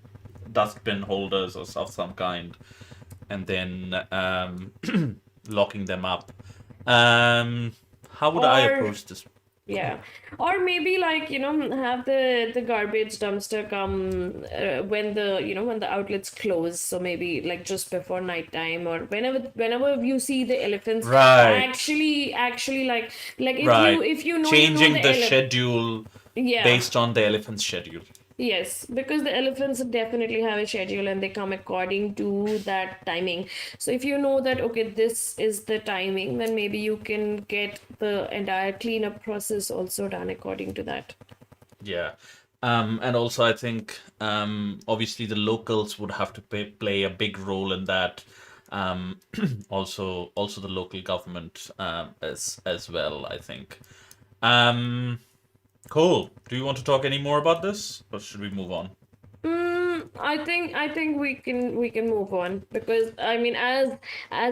dustbin holders or of some kind, and then locking them up. Um, how would I Or approach this? yeah, or maybe like have the garbage dumpster come when the outlets close. So maybe like just before nighttime, or whenever you see the elephants Right, actually like if you right. if you know Changing the the schedule yeah. based on the elephant's schedule. Yes, because the elephants definitely have a schedule and they come according to that timing. So if you know that, okay, this is the timing, then maybe you can get the entire cleanup process also done according to that. Yeah. And also, I think obviously the locals would have to play a big role in that. Also the local government as well, I think. Um, cool. Do you want to talk any more about this, or should we move on? I think we can move on, because I mean, as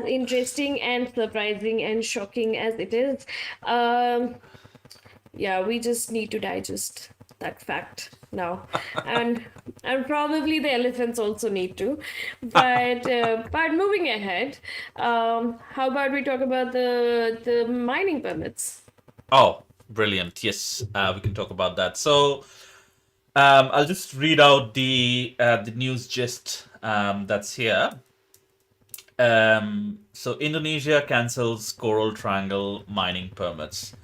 interesting and surprising and shocking as it is, um yeah, we just need to digest that fact now. And probably the elephants also need to. But moving ahead, how about we talk about the mining permits? Oh, brilliant. Yes, we can talk about that. So, I'll just read out the news gist that's here. So Indonesia cancels Coral Triangle mining permits.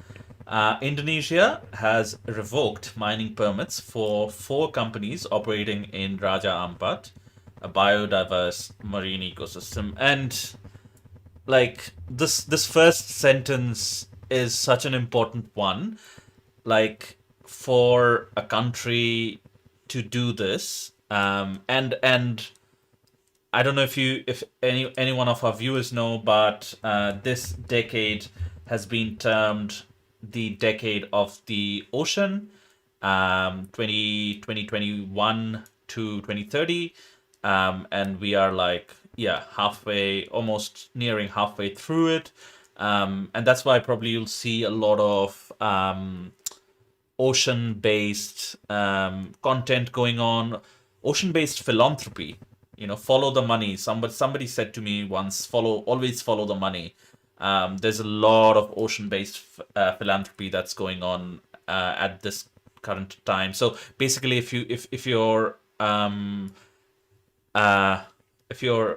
Indonesia has revoked mining permits for four companies operating in Raja Ampat, a biodiverse marine ecosystem. And like this first sentence is such an important one. Like for a country to do this, and I don't know if any one of our viewers know, but this decade has been termed the decade of the ocean, 2021 to 2030, and we are like halfway, almost nearing halfway through it, and that's why probably you'll see a lot of ocean based content going on, ocean based philanthropy. Follow the money. Somebody said to me once, always follow the money. There's a lot of ocean based philanthropy that's going on at this current time. So basically, if you're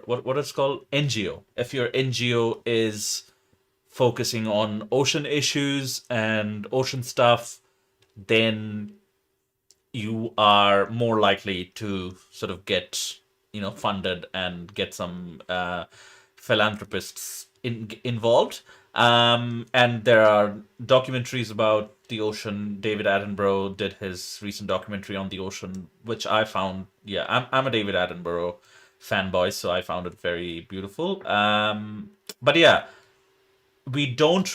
what is called NGO, if your NGO is focusing on ocean issues and ocean stuff, then you are more likely to sort of get funded and get some philanthropists involved. And there are documentaries about the ocean. David Attenborough did his recent documentary on the ocean, which I found, I'm a David Attenborough fanboy, so I found it very beautiful. But yeah, we don't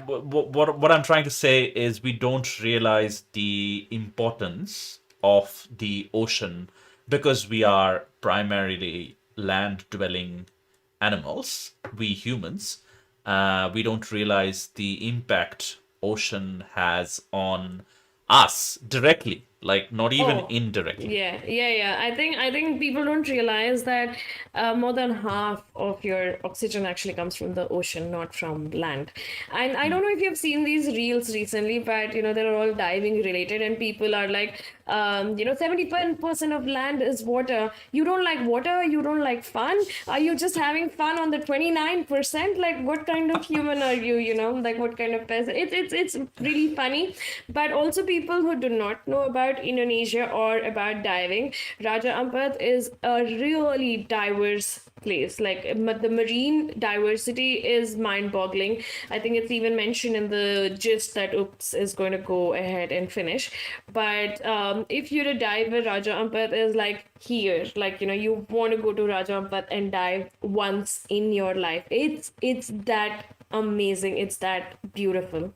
what I'm trying to say is we don't realize the importance of the ocean because we are primarily land dwelling animals, we humans. We don't realize the impact ocean has on us directly, like not even Oh, indirectly. yeah. I think people don't realize that more than half of your oxygen actually comes from the ocean, not from land. And I don't know if you've seen these reels recently, but they're all diving related, and people are like, 71% of land is water. You don't like water? You don't like fun? Are you just having fun on the 29%? Like, what kind of human are you? Like, what kind of person? It's really funny. But also, people who do not know about Indonesia or about diving, Raja Ampat is a really diverse place. Like, the marine diversity is mind-boggling. I think it's even mentioned in the gist that Oops is going to go ahead and finish. But if you're a diver, Raja Ampat is like here. Like, you want to go to Raja Ampat and dive once in your life. It's that amazing. It's that beautiful.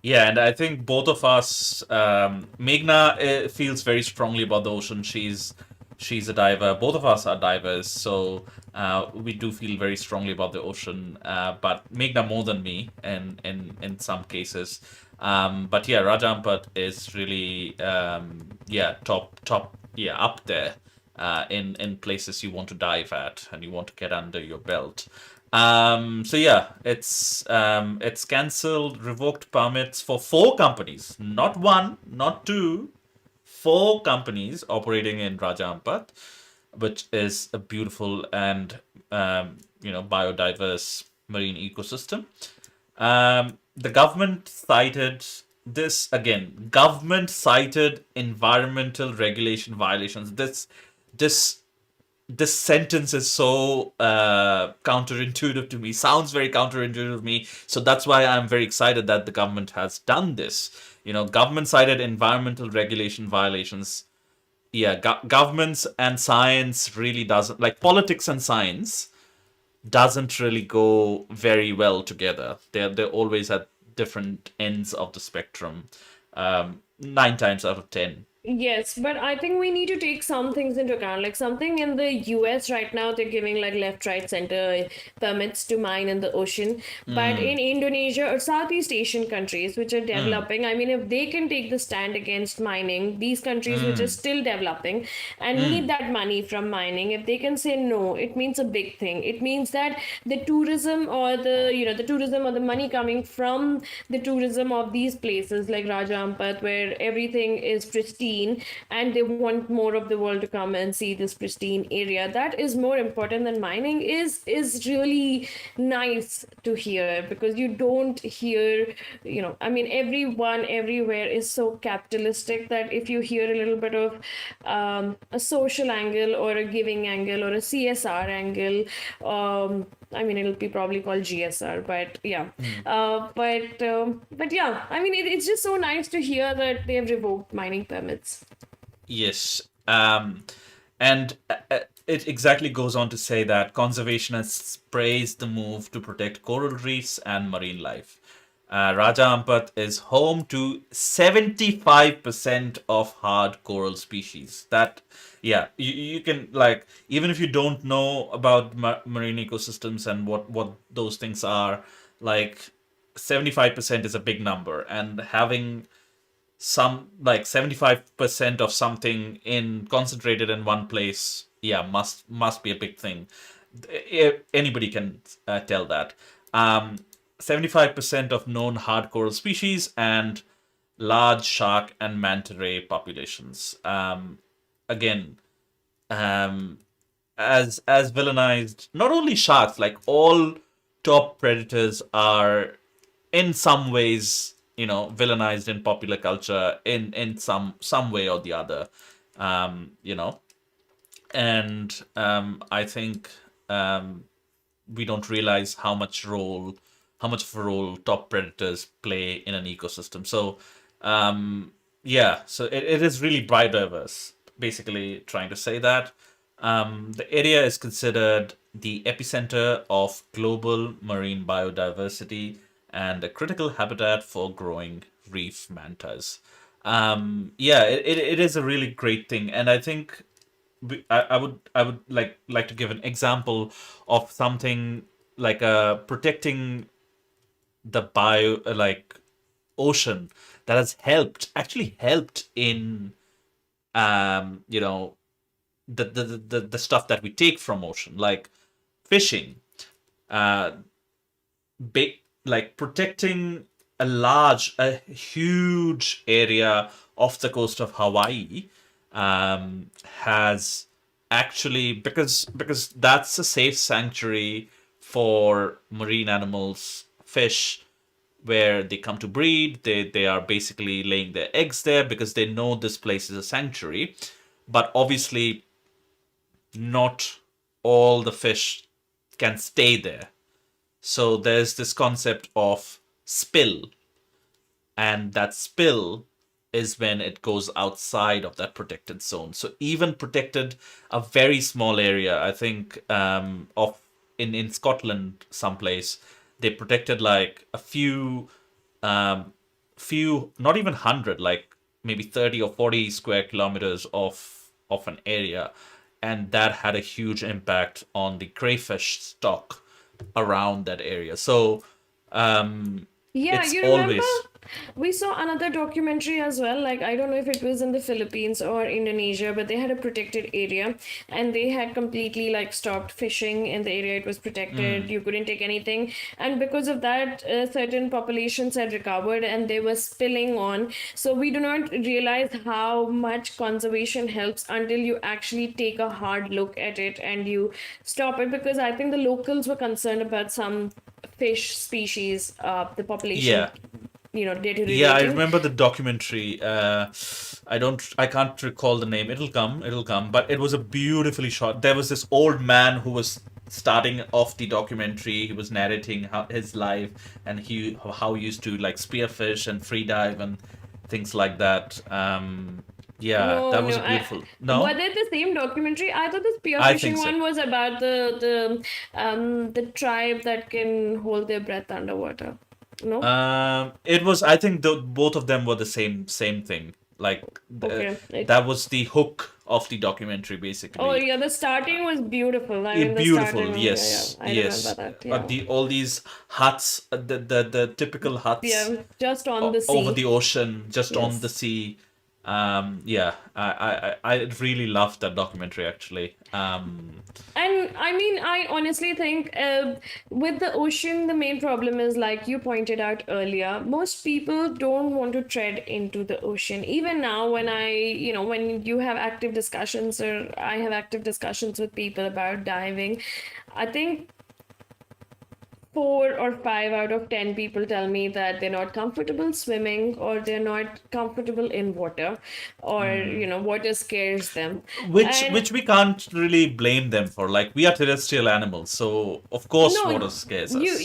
Yeah, and I think both of us, Meghna feels very strongly about the ocean. She's a diver. Both of us are divers, so we do feel very strongly about the ocean. But Meghna more than me, in some cases. But yeah, Rajampat is really up there in places you want to dive at and you want to get under your belt. So yeah, it's cancelled, revoked permits for four companies, not one, not two, four companies operating in Raja Ampat, which is a beautiful and biodiverse marine ecosystem. The government cited this again. Government cited environmental regulation violations. This this sentence is so counterintuitive to me, sounds very counterintuitive to me, so that's why I'm very excited that the government has done this. Government cited environmental regulation violations. Yeah, governments and science really doesn't, like, politics and science doesn't really go very well together. They're always at different ends of the spectrum, 9 times out of 10. Yes, but I think we need to take some things into account. Like something in the US right now, they're giving like left, right, center permits to mine in the ocean. But Mm, in Indonesia or Southeast Asian countries, which are mm, developing, I mean, if they can take the stand against mining, these countries which are mm, still developing and need mm, that money from mining, if they can say no, it means a big thing. It means that the tourism or the tourism or the money coming from the tourism of these places like Raja Ampat, where everything is pristine and they want more of the world to come and see this pristine area. That is more important than mining is really nice to hear, because you don't hear, I mean, everyone everywhere is so capitalistic that if you hear a little bit of a social angle or a giving angle or a CSR angle, I mean, it'll be probably called GSR, but yeah. mm. But yeah, I mean, it's just so nice to hear that they have revoked mining permits. Yes. And it exactly goes on to say that conservationists praise the move to protect coral reefs and marine life. Raja Ampat is home to 75% of hard coral species. That, yeah, you can, like, even if you don't know about marine ecosystems and what those things are, like, 75% is a big number. And having some like 75% of something in concentrated in one place, yeah, must be a big thing. Anybody can tell that. 75% of known hard coral species and large shark and manta ray populations. Again, um, as villainized, not only sharks, like all top predators are in some ways, villainized in popular culture in some way or the other. You know and I think we don't realize how much of a role top predators play in an ecosystem. So yeah, so it is really biodiverse, basically trying to say that. The area is considered the epicenter of global marine biodiversity and a critical habitat for growing reef mantas. Yeah, it is a really great thing, and I think I would like to give an example of something like protecting the bio like ocean that has actually helped in you know the stuff that we take from ocean, like fishing, uh like protecting a huge area off the coast of Hawaii has actually, because that's a safe sanctuary for marine animals, fish, where they come to breed. They are basically laying their eggs there because they know this place is a sanctuary. But obviously, not all the fish can stay there. So there's this concept of spill, and that spill is when it goes outside of that protected zone. So even protected a very small area, I think of in Scotland someplace, they protected like a few, not even 100, like maybe 30 or 40 square kilometers of an area, and that had a huge impact on the crayfish stock around that area. So Yeah, it's you remember always. we saw another documentary as well. Like, I don't know if it was in the Philippines or Indonesia, but they had a protected area and they had completely like stopped fishing in the area. It was protected. Mm, You couldn't take anything. And because of that, certain populations had recovered and they were spilling on. So we do not realize how much conservation helps until you actually take a hard look at it and you stop it, because I think the locals were concerned about some fish species, the population, yeah. Yeah, I deteriorating. remember the documentary. I can't recall the name. It'll come. But it was a beautifully shot. There was this old man who was starting off the documentary. He was narrating his life and how he used to like spearfish and free dive and things like that. Yeah, No, that was no. a beautiful. Were No, they the same documentary? I thought the I think spearfishing so. one was about the tribe that can hold their breath underwater. No. It was. I think both of them were the same thing. Like Okay. that was the hook of the documentary, Oh basically. yeah, the starting was beautiful. I mean, the starting Beautiful, was, yeah, yeah. yes, I remember yes. that. Yeah, The all these huts, the typical huts yeah. Just on the over sea. the ocean, just on the Yes. sea. Yeah, I really loved that documentary actually. And I mean, I honestly think with the ocean, the main problem is, like you pointed out earlier, most people don't want to tread into the ocean. Even now, when when you have active discussions, or I have active discussions with people about diving, I think 4 or 5 out of 10 people tell me that they're not comfortable swimming, or they're not comfortable in water, or water scares them. And Which we can't really blame them for. Like we are terrestrial animals, so of course water no, scares you us.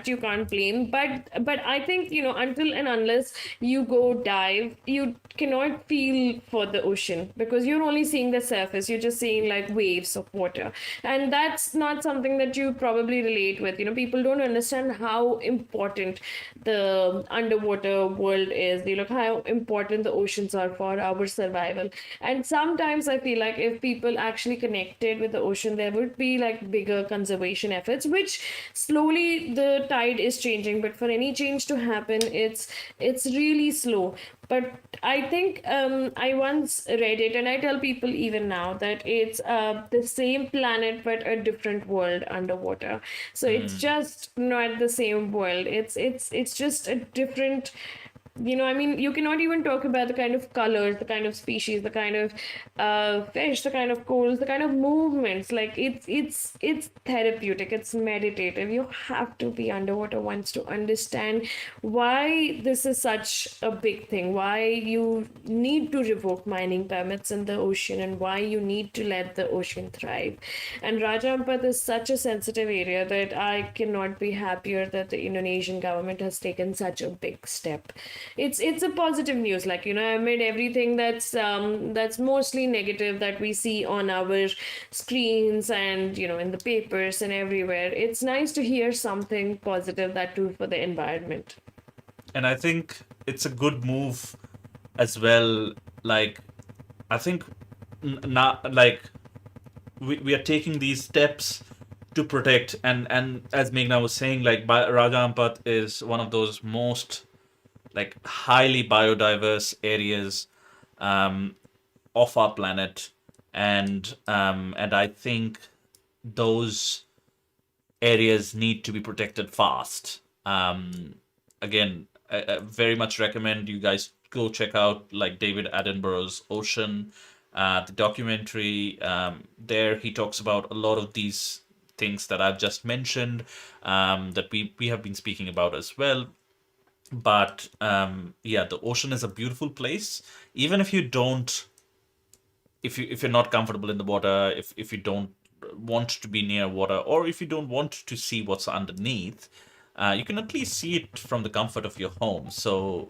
you can't blame, but I think, until and unless you go dive, you cannot feel for the ocean, because you're only seeing the surface. You're just seeing like waves of water, and that's not something that you probably relate with. People don't understand how important the underwater world is. They look how important the oceans are for our survival. And sometimes I feel like if people actually connected with the ocean, there would be like bigger conservation efforts, which slowly the tide is changing. But for any change to happen, it's really slow. But I think I once read it, and I tell people even now that it's the same planet but a different world underwater. So it's just not the same world. It's just a different. I mean, you cannot even talk about the kind of colors, the kind of species, the kind of fish, the kind of corals, the kind of movements. Like it's therapeutic, it's meditative. You have to be underwater once to understand why this is such a big thing, why you need to revoke mining permits in the ocean, and why you need to let the ocean thrive. And Raja Ampat is such a sensitive area that I cannot be happier that the Indonesian government has taken such a big step. It's a positive news, like, amid everything that's mostly negative that we see on our screens, and in the papers and everywhere. It's nice to hear something positive, that too for the environment. And I think it's a good move as well. Like I think not like we are taking these steps to protect, and as Meghna was saying, like Raja Ampat is one of those most like highly biodiverse areas um, of our planet, and I think those areas need to be protected fast. Again, I very much recommend you guys go check out like David Attenborough's Ocean, the documentary. There he talks about a lot of these things that I've just mentioned, that we have been speaking about as well. But yeah, the ocean is a beautiful place. Even if you don't, if you're not comfortable in the water, if you don't want to be near water, or if you don't want to see what's underneath, you can at least see it from the comfort of your home. So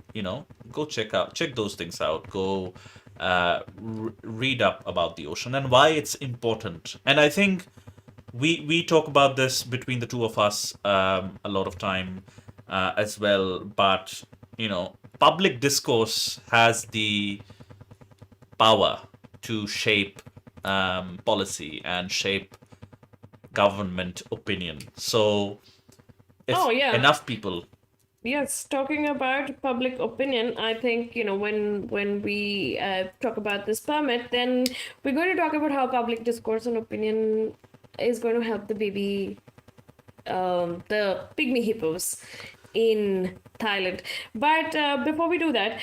go check those things out. Go read up about the ocean and why it's important. And I think we talk about this between the two of us a lot of time as well. But public discourse has the power to shape policy and shape government opinion. So if Oh yeah. enough people, Yes, talking about public opinion, I think, when we talk about this permit, then we're going to talk about how public discourse and opinion is going to help the baby, the pygmy hippos in Thailand. But before we do that,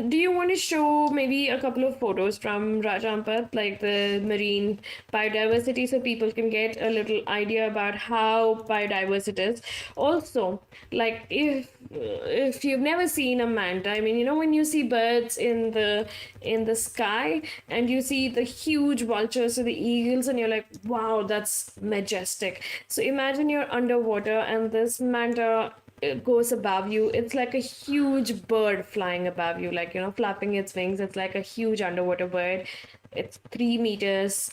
do you want to show maybe a couple of photos from Rajampat, like the marine biodiversity, so people can get a little idea about how biodiverse it is? Also, like, if you've never seen a manta, I mean, when you see birds in the sky, and you see the huge vultures or the eagles, and you're like, wow, that's majestic. So imagine you're underwater, and this manta it goes above you. It's like a huge bird flying above you, like, flapping its wings. It's like a huge underwater bird. It's 3 meters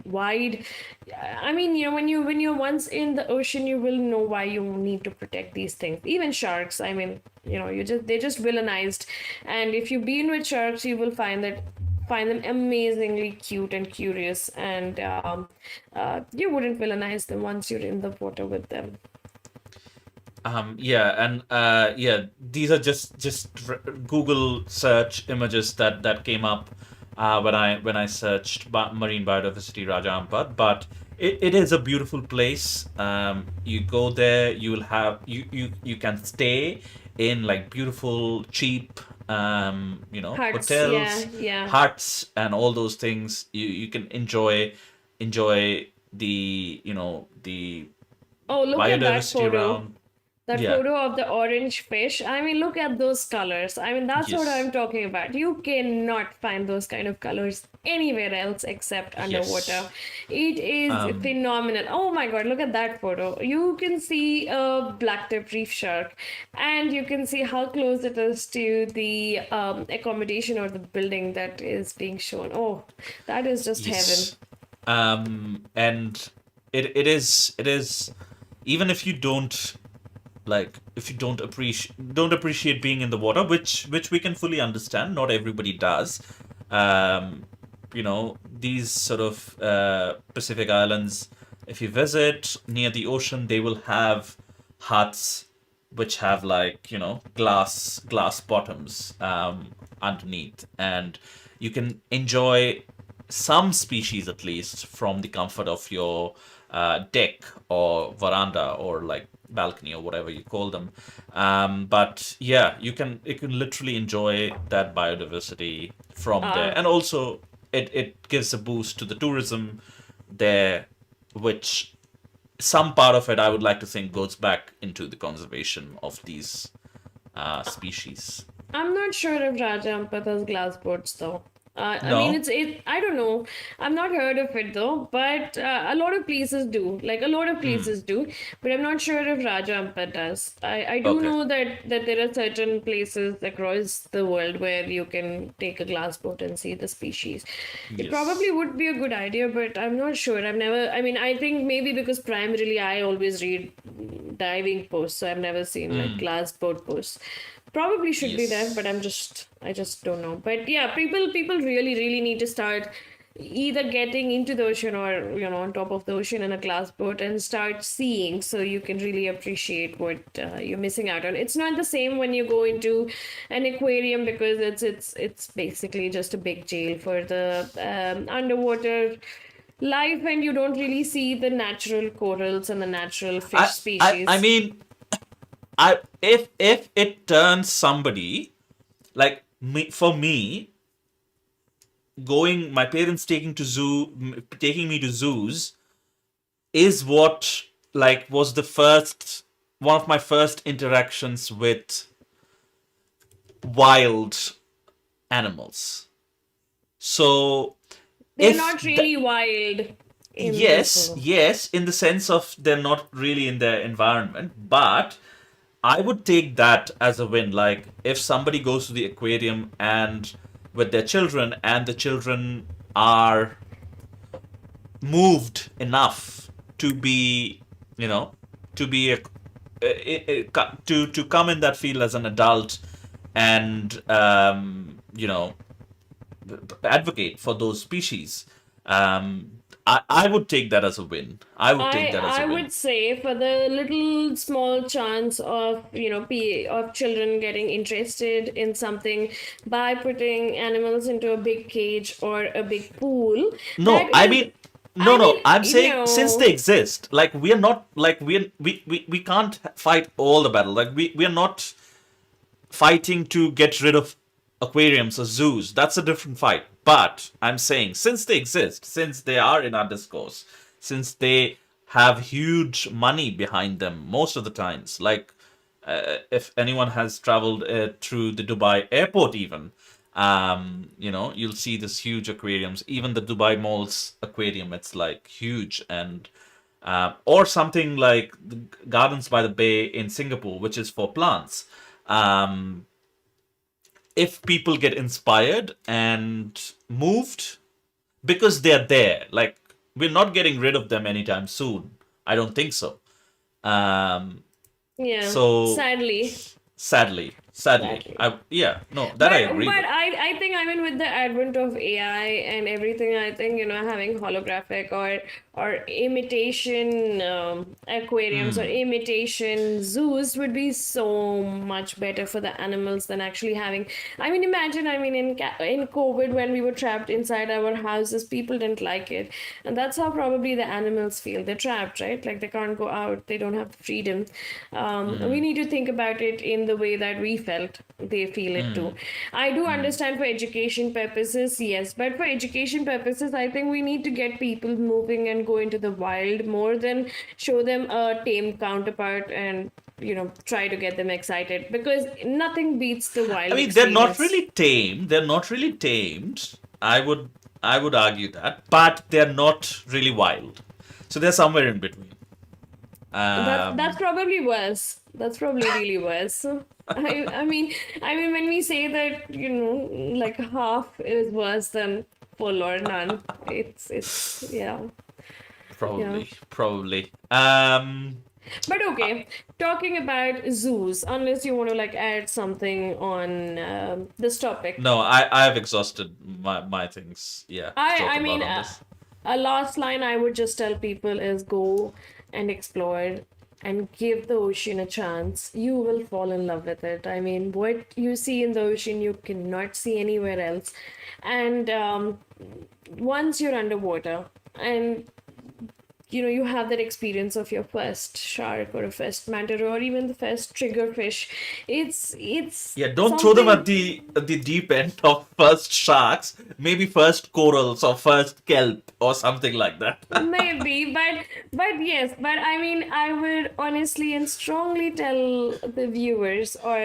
wide. I mean, when you're once in the ocean, you will know why you need to protect these things. Even sharks. I mean, they're just villainized, and if you've been with sharks, you will find them amazingly cute and curious, and you wouldn't villainize them once you're in the water with them. Yeah, and yeah, these are just Google search images that came up when I searched marine biodiversity Raja Ampat. But it is a beautiful place. You go there, you will have you can stay in like beautiful, cheap, Hearts, yeah, hotels, yeah. huts, and all those things. You can enjoy the Oh, look at that biodiversity photo. around. That Yeah. photo of the orange fish. I mean, look at those colors. I mean, that's what Yes. I'm talking about. You cannot find those kind of colors anywhere else except underwater. Yes. It is Um, phenomenal. Oh my God, look at that photo. You can see a black-tip reef shark, and you can see how close it is to the accommodation or the building that is being shown. Oh, that is just heaven. yes. And it is even if you don't if you don't appreciate being in the water, which we can fully understand. Not everybody does. These sort of Pacific islands, if you visit near the ocean, they will have huts which have like glass bottoms underneath, and you can enjoy some species at least from the comfort of your deck or veranda or like balcony or whatever you call them. But yeah, you can literally enjoy that biodiversity from there, Uh, and also it gives a boost to the tourism there, which some part of it I would like to think goes back into the conservation of these species. I'm not sure if Raja Ampat has glass boats though. I mean, No. it's I don't know. I've not heard of it though, but a lot of places do. Like a lot of places do, but I'm not sure if Raja Ampat does. I do Okay. know that there are certain places across the world where you can take a glass boat and see the species. It probably Yes. would be a good idea, but I'm not sure. I've never. I mean, I think maybe because primarily I always read diving posts, so I've never seen like glass boat posts. Probably should be there, but Yes. I just don't know. But yeah, people really need to start either getting into the ocean or on top of the ocean in a glass boat and start seeing, so you can really appreciate what you're missing out on. It's not the same when you go into an aquarium because it's basically just a big jail for the underwater life, and you don't really see the natural corals and the natural fish I species. mean, I if it turns somebody like me, for me, going my parents taking me to zoos is what like was the first one of my first interactions with wild animals. So They're if not th- really wild in the yes, zoo. yes, in the sense of they're not really in their environment, but I would take that as a win. Like if somebody goes to the aquarium and with their children, and the children are moved enough to be, you know, to be to come in that field as an adult, and advocate for those species. I would take that as a win. I would take that as a I win. would say for the little small chance of of children getting interested in something by putting animals into a big cage or a big pool, No, that I is, mean, no, I no. I'm mean, saying since they exist, like we are not like we can't fight all the battle. Like we are not fighting to get rid of aquariums or zoos. That's a different fight. But I'm saying since they exist, since they are in our discourse, since they have huge money behind them most of the times, like if anyone has traveled through the Dubai airport, even you'll see this huge aquariums. Even the Dubai Mall's aquarium, it's like huge, and or something like the Gardens by the Bay in Singapore, which is for plants. Um, if people get inspired and moved because they're there, like we're not getting rid of them anytime soon. I don't think so. Um, Yeah, so sadly. sadly, Sadly. yeah, no, that I But agree with. I think, I mean, with the advent of AI and everything, I think, having holographic or imitation aquariums or imitation zoos would be so much better for the animals than actually having. I mean, imagine, I mean, in COVID, when we were trapped inside our houses, people didn't like it, and that's how probably the animals feel. They're trapped, right? Like they can't go out, they don't have freedom. We need to think about it in the way that we felt they feel it too. I do understand for education purposes, yes, but for education purposes, I think we need to get people moving and go into the wild more than show them a tame counterpart and try to get them excited, because nothing beats the I wild mean, they're not experience. really tamed. They're not really tamed. I would argue that, but they're not really wild. So they're somewhere in between. That's Um, probably worse. That's probably really worse. I mean, when we say that, like half is worse than full or none, it's yeah, yeah. probably. But okay, talking about zoos, unless you want to like add something on this topic. No, I've exhausted my things. Yeah, to talk I about mean, on this. a last line I would just tell people is go and explore and give the ocean a chance. You will fall in love with it. I mean, what you see in the ocean, you cannot see anywhere else. And once you're underwater and you have that experience of your first shark or a first manta ray or even the first triggerfish, it's Yeah, don't throw them something. at the deep end of first sharks. Maybe first corals or first kelp or something like that. Maybe, but yes, but I mean, I would honestly and strongly tell the viewers or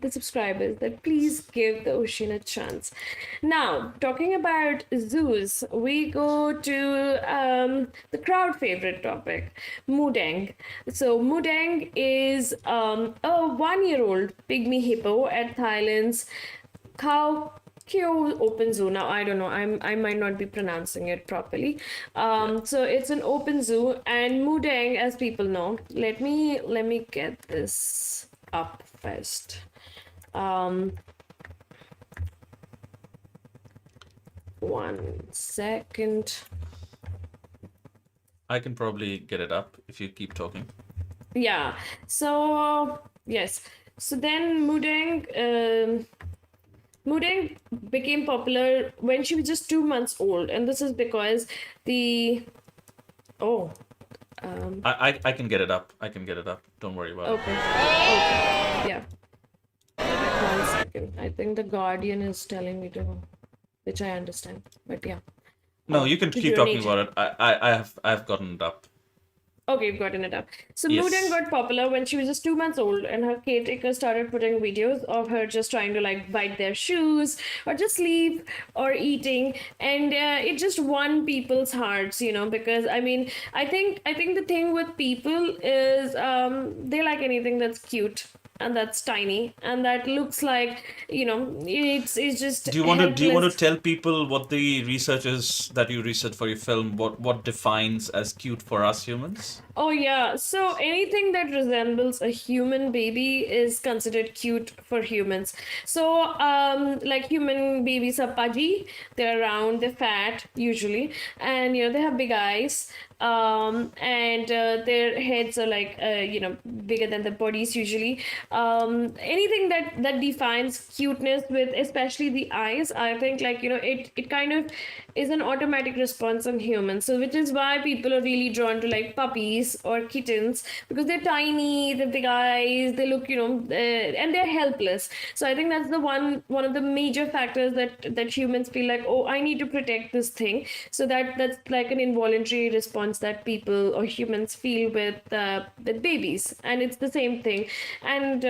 the subscribers that please give the ocean a chance. Now, talking about zoos, we go to the crowd favorite topic, Moo Deng. So Moo Deng is a 1-year-old pygmy hippo at Thailand's Khao Kyo open zoo. Now I don't know. I might not be pronouncing it properly. Yeah. So it's an open zoo, and Moo Deng, as people know. Let me get this up first. Um, 1 second. I can probably get it up if you keep talking. Yeah. So yes. So then Mudeng became popular when she was just 2 months old, and this is because the oh I can get it up. I can get it up. Don't worry about it. okay, okay, yeah. 1 second. I think the Guardian is telling me to, which I understand, but yeah. No, you can To keep talking donate. about it. I've gotten it up. Okay, you've gotten it up. So Muden Yes. got popular when she was just 2 months old, and her caretaker started putting videos of her just trying to like bite their shoes or just sleep or eating, and it just won people's hearts, because I think the thing with people is they like anything that's cute and that's tiny and that looks like it's just Do you want to helpless. tell people what the research is that you researched for your film? What defines as cute for us humans? Oh yeah. So anything that resembles a human baby is considered cute for humans. So like human babies are pudgy, they're round, they're fat usually, and they have big eyes. And their heads are like bigger than their bodies usually. Anything that defines cuteness with especially the eyes, I think like it kind of is an automatic response on humans. So which is why people are really drawn to like puppies or kittens because they're tiny, they're big eyes, they look and they're helpless. So I think that's the one of the major factors that humans feel like, oh, I need to protect this thing. So that's like an involuntary response bonds that people or humans feel with babies, and it's the same thing. And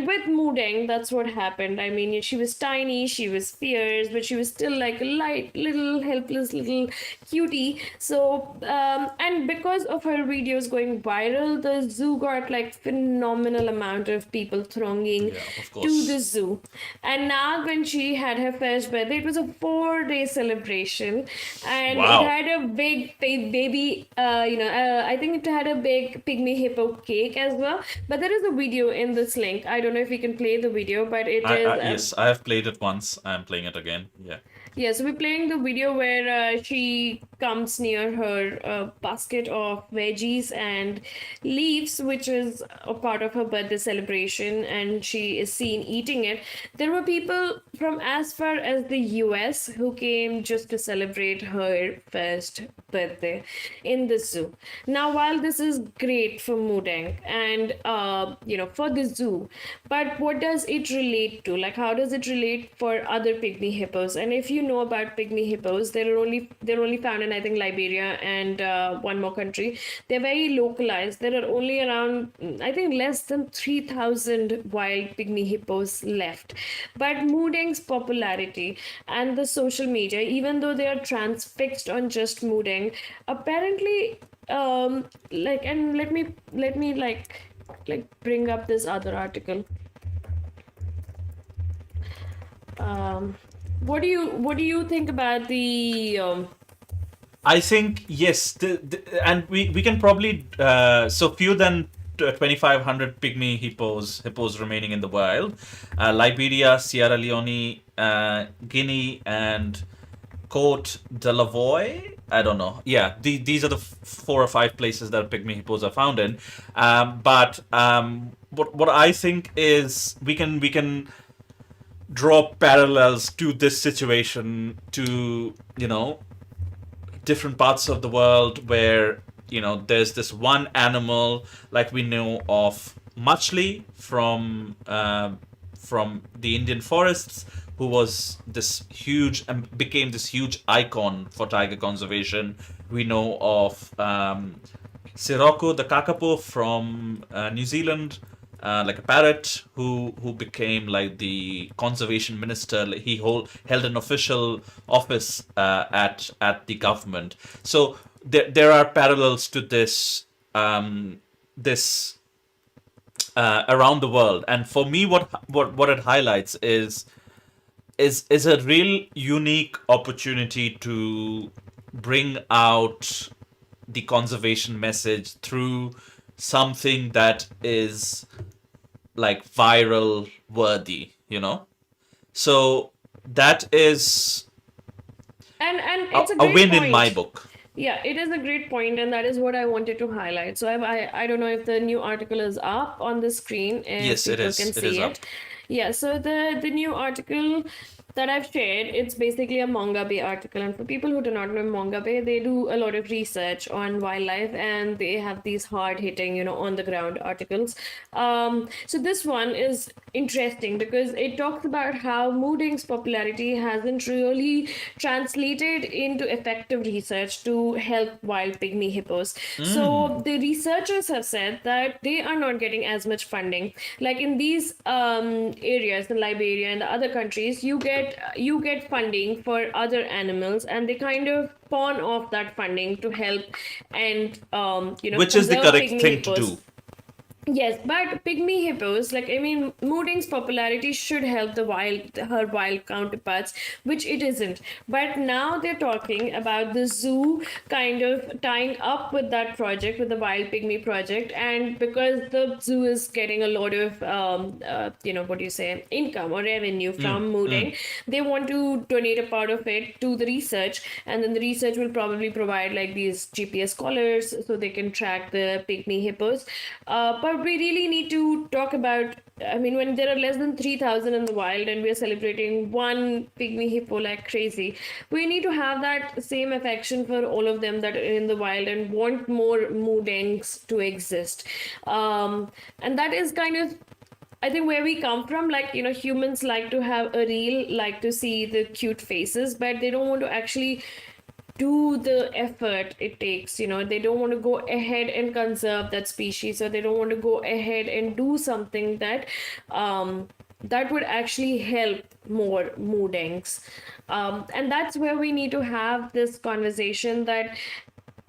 with Moo Deng, that's what happened. I mean, she was tiny, she was fierce, but she was still like a light, little, helpless little cutie. So, and because of her videos going viral, the zoo got like phenomenal amount of people thronging Yeah, of to the course. zoo. And now, when she had her first birthday, it was a 4 day celebration, and it Wow. had a big baby. I think it had a big pygmy hippo cake as well. But there is a video in this link. I don't know if we can play the video, but it is. Yes, I have played it once. I'm playing it again. Yeah. Yeah, so we're playing the video where she comes near her basket of veggies and leaves, which is a part of her birthday celebration, and she is seen eating it. There were people from as far as the US who came just to celebrate her first birthday in the zoo. Now, while this is great for Moo Deng and for the zoo, but what does it relate to? Like, how does it relate for other pygmy hippos? And if you know about pygmy hippos, they're only found in, I think, Liberia and one more country. They're very localized. There are only around, I think, less than 3,000 wild pygmy hippos left. But Moo Deng's popularity and the social media, even though they are transfixed on just Moo Deng, apparently, and let me bring up this other article. Um, what do you think about the I think yes, and we can probably so fewer than 2,500 pygmy hippos remaining in the wild. Liberia, Sierra Leone, Guinea, and Cote de la Voix. I don't know. Yeah, these are the 4 or 5 places that pygmy hippos are found in. But what I think is we can draw parallels to this situation to different parts of the world where there's this one animal like we know of Machli from the Indian forests, who was this huge and became this huge icon for tiger conservation. We know of Sirocco the kakapo from New Zealand, like a parrot who became like the conservation minister. Like, he held an official office at the government. So there are parallels to this around the world. And for me, what it highlights is a real unique opportunity to bring out the conservation message through something that is like viral worthy. So that is and a, it's a a great win in my point. book. Yeah, it is a great point, and that is what I wanted to highlight. So I don't know if the new article is up on the screen, if Yes, it people is. can It is see up. it. Yeah, so the new article that I've shared, it's basically a Manga Bay article. And for people who do not know Manga Bay, they do a lot of research on wildlife, and they have these hard hitting, on the ground articles. So this one is interesting because it talks about how Moo Deng's popularity hasn't really translated into effective research to help wild pygmy hippos. So the researchers have said that they are not getting as much funding. Like in these areas, in Liberia and the other countries, you get funding for other animals, and they kind of pawn off that funding to help and Which is the conserve correct pygmy thing to hippos. do. Yes, but pygmy hippos, like I mean, Moo Deng's popularity should help her wild counterparts, which it isn't. But now they're talking about the zoo kind of tying up with that project, with the wild pygmy project, and because the zoo is getting a lot of, what do you say, income or revenue from Moo Deng, they want to donate a part of it to the research, and then the research will probably provide like these GPS collars so they can track the pygmy hippos. But we really need to talk about, I mean, when there are less than 3,000 in the wild and we are celebrating one pygmy hippo like crazy, we need to have that same affection for all of them that are in the wild and want more Moo Dengs to exist. And that is kind of, I think, where we come from. Like, humans like to have a reel, like to see the cute faces, but they don't want to actually do the effort it takes. They don't want to go ahead and conserve that species, or they don't want to go ahead and do something that would actually help more Moo Dengs. And that's where we need to have this conversation, that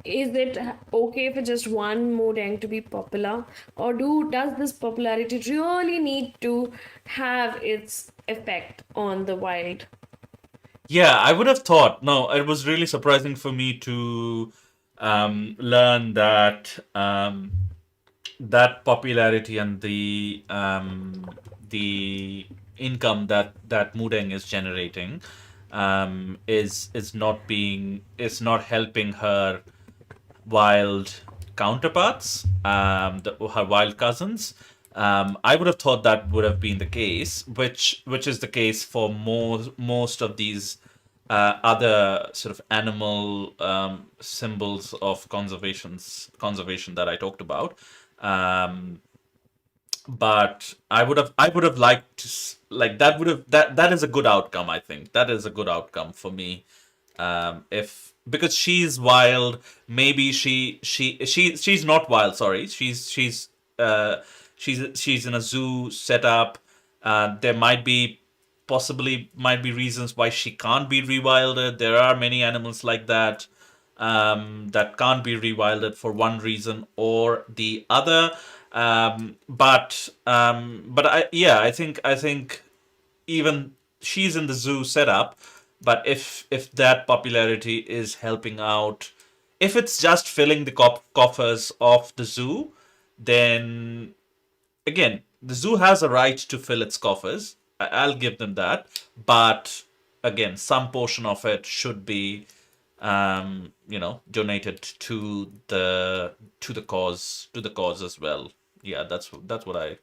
is it okay for just one Moo Deng to be popular, or does this popularity really need to have its effect on the wild? Yeah, I would have thought. No, it was really surprising for me to learn that that popularity and the income that Mudeng is generating is not helping her wild counterparts, her wild cousins. I would have thought that would have been the case, which is the case for most of these other sort of animal symbols of conservation that I talked about. Um, but I would have liked to like that would have that is a good outcome. I think that is a good outcome for me. If because she's wild, maybe she's not wild. Sorry, she's in a zoo setup. There might be reasons why she can't be rewilded. There are many animals like that that can't be rewilded for one reason or the other. But I think even she's in the zoo setup, but if that popularity is helping out, if it's just filling the coffers of the zoo, then again, the zoo has a right to fill its coffers. I'll give them that, but again, some portion of it should be, donated to the cause as well. Yeah, that's what I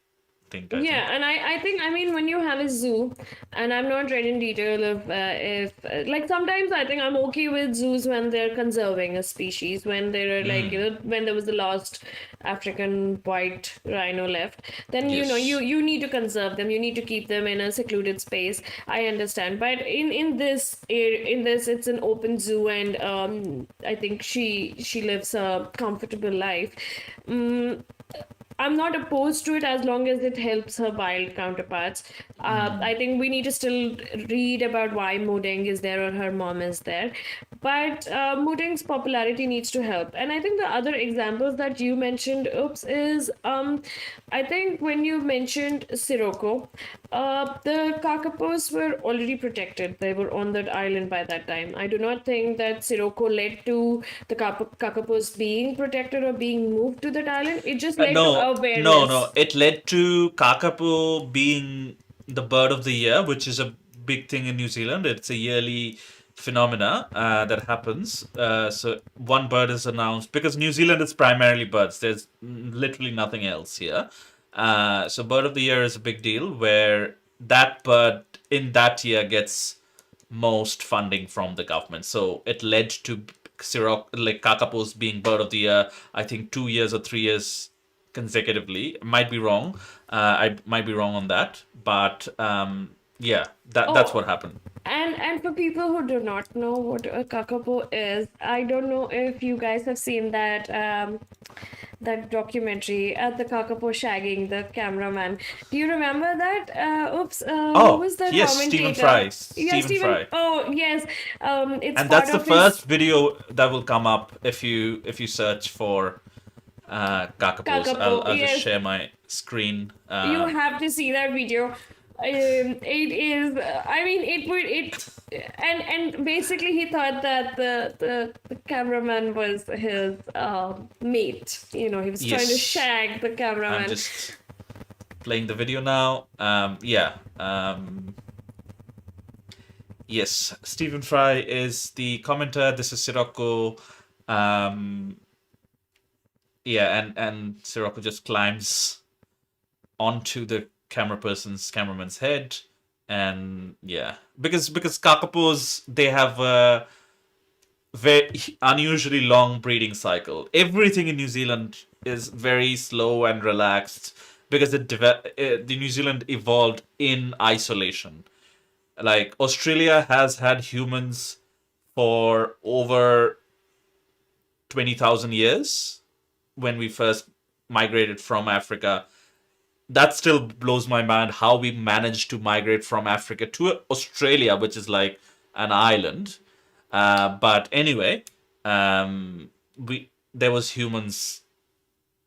think. I think. Yeah, and I think, I mean, when you have a zoo, and I'm not read in detail if like, sometimes I think I'm okay with zoos when they're conserving a species, when there are, like, when there was the last African white rhino left, then Yes. you need to conserve them, you need to keep them in a secluded space. I understand, but in this it's an open zoo, and I think she lives a comfortable life. Mm, I'm not opposed to it as long as it helps her wild counterparts. I think we need to still read about why Mudeng is there or her mom is there. But Mudeng's popularity needs to help. And I think the other examples that you mentioned, oops, is I think when you mentioned Sirocco, the Kakapos were already protected. They were on that island by that time. I do not think that Sirocco led to the Kakapos being protected or being moved to that island. It just led to No, no, no. awareness. It led to Kakapo being the bird of the year, which is a big thing in New Zealand. It's a yearly phenomena that happens. So one bird is announced because New Zealand is primarily birds. There's literally nothing else here. So bird of the year is a big deal where that bird in that year gets most funding from the government. So it led to like Kakapos being bird of the year, I think 2 years or 3 years consecutively. Might be wrong. I might be wrong on that, but yeah, that's Oh, what happened. and for people who do not know what a kakapo is, I don't know if you guys have seen that documentary at the kakapo shagging the cameraman. Do you remember that? Oops, who Oh was the yes, Stephen commentator? Fry. Yeah, Stephen Stephen. Fry. Oh, yes. It's And part that's the of his first video that will come up if you search for Kakapos. I'll kakapo. I'll just Yes, share my screen. you have to see that video. It is. I mean, it would it, and basically he thought that the cameraman was his mate. He was trying to Yes, shag the I'm cameraman. just playing the video now. Yeah. Yes, Stephen Fry is the commenter. This is Sirocco. Um, yeah, and Sirocco just climbs onto the cameraman's head, and yeah, because kakapos they have a very unusually long breeding cycle. Everything in New Zealand is very slow and relaxed because the New Zealand evolved in isolation. Like Australia has had humans for over 20,000 years when we first migrated from Africa. That still blows my mind how we managed to migrate from Africa to Australia, which is like an island. But anyway, we there was humans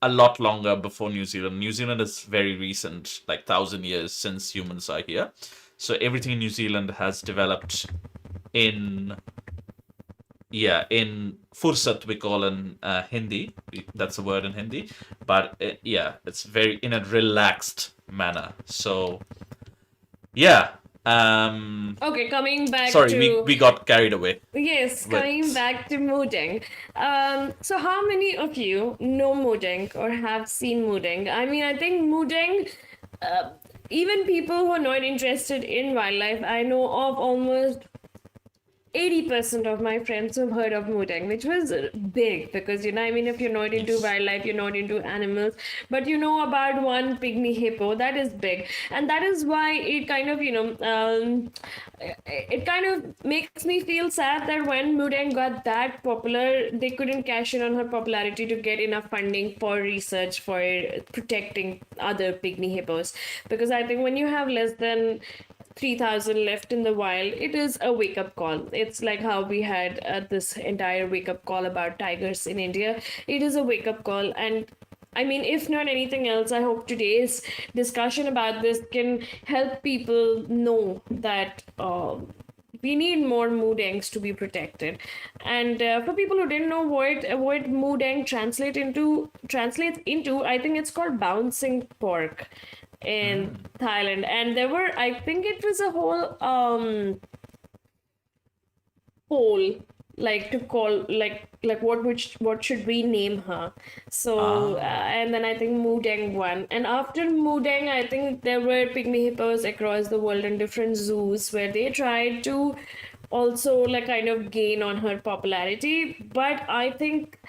a lot longer before New Zealand. New Zealand is very recent, like 1,000 years since humans are here. So everything in New Zealand has developed in in fursat we call in Hindi. That's a word in Hindi, but it's very in a relaxed manner. So yeah. Okay, coming back Sorry, to we got carried away yes, coming with. back to Moo Deng. So how many of you know Moo Deng or have seen Moo Deng? I mean, I think Moo Deng, uh, even people who are not interested in wildlife, I know of almost 80% of my friends who've heard of Moo Deng, which was big because, I mean, if you're not into Yes. wildlife, you're not into animals, but you know about one pygmy hippo, that is big. And that is why it kind of, it kind of makes me feel sad that when Moo Deng got that popular, they couldn't cash in on her popularity to get enough funding for research for protecting other pygmy hippos. Because I think when you have less than 3,000 left in the wild, it is a wake up call. It's like how we had this entire wake up call about tigers in India. It is a wake up call. And I mean, if not anything else, I hope today's discussion about this can help people know that. We need more Moo Dengs to be protected, and for people who didn't know what Moo Deng translates into, I think it's called bouncing pork in Mm. Thailand. And there were, I think it was a whole poll, like to call like what should we name her. So Ah. and then I think Moo Deng won, and after Moo Deng I think there were pygmy hippos across the world in different zoos where they tried to also like kind of gain on her popularity, but I think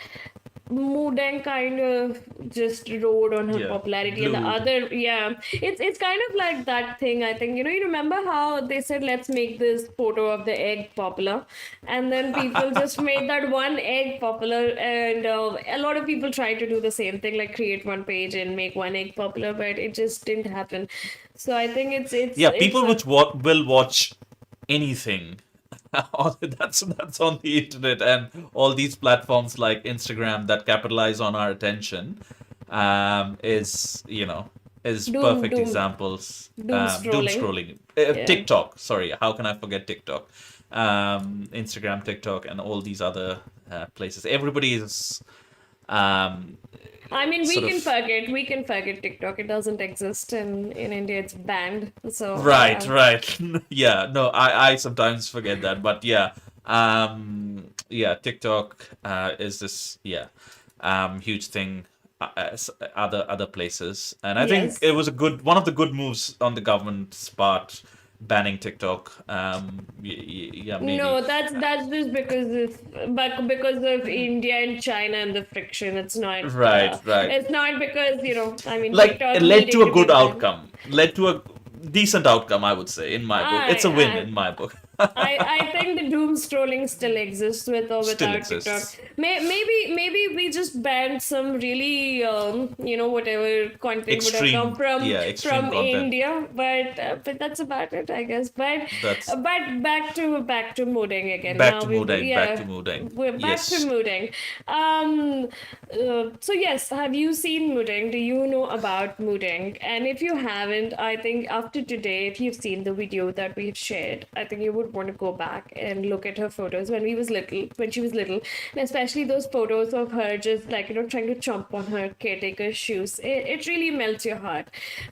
Moo Deng kind of just rode on her Yeah. popularity, and the Glued. other, yeah, it's kind of like that thing. I think you remember how they said let's make this photo of the egg popular, and then people just made that one egg popular, and a lot of people tried to do the same thing, like create one page and make one egg popular, but it just didn't happen. So I think Yeah, it's people a which will watch anything. That's on the internet and all these platforms like Instagram that capitalize on our attention. Is is doom perfect doom examples. doom Doom scrolling. scrolling. Yeah. TikTok. Sorry, how can I forget TikTok? Instagram, TikTok, and all these other places. Everybody is um, I mean, sort of. we can forget TikTok. It doesn't exist in India. It's banned. So Right, yeah. right. Yeah, no, I sometimes forget that, but yeah, TikTok is this huge thing. Other places, and I think Yes. it was a good one of the good moves on the government's part, banning TikTok. Yeah, maybe. No, that's just because of India and China and the friction. Right, right. It's not because I mean Like it TikTok led to needing a to be good banned. outcome, led to a decent outcome, I would say, in my book. It's a win I in my book. I think the doom scrolling still exists with or Still without TikTok. exists. Maybe we just banned some really whatever content would have come Extreme, yeah, extreme from content. India, but that's about it, I guess. That's But back to mooding again. back Now to we Modang, back yeah to Modang. we're back to Yes. mooding. So yes, have you seen mooding? Do you know about mooding? And if you haven't, I think after today, if you've seen the video that we've shared, I think you would want to go back and look at her photos when she was little, and especially those photos of her just like trying to chomp on her caretaker's shoes. It really melts your heart.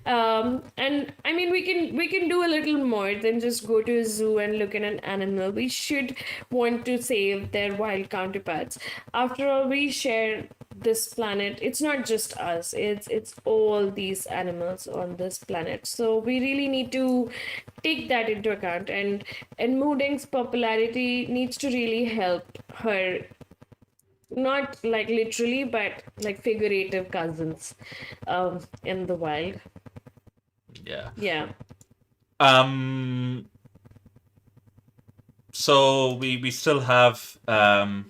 And I mean, we can do a little more than just go to a zoo and look at an animal. We should want to save their wild counterparts. After all, we share this planet. It's not just us, it's all these animals on this planet, so we really need to take that into account. And Mooding's popularity needs to really help her, not like literally but like figurative cousins in the wild. Yeah. Yeah. Um. So we still have 20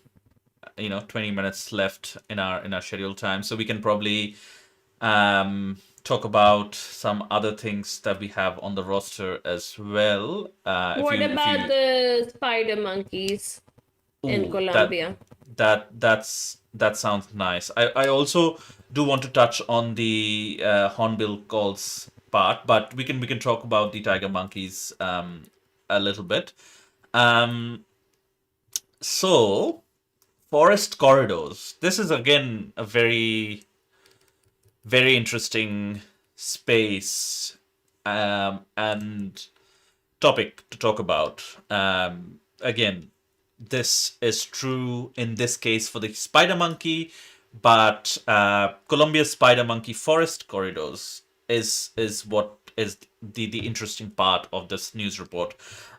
minutes left in our scheduled time, so we can probably talk about some other things that we have on the roster as well. What If about you the spider monkeys in ooh, Colombia? that sounds nice. I also do want to touch on the hornbill calls part, but we can talk about the tiger monkeys a little bit. Um, so forest corridors. This is again a very interesting space and topic to talk about. Again, this is true in this case for the spider monkey, but Colombia's spider monkey forest corridors is what is the interesting part of this news report.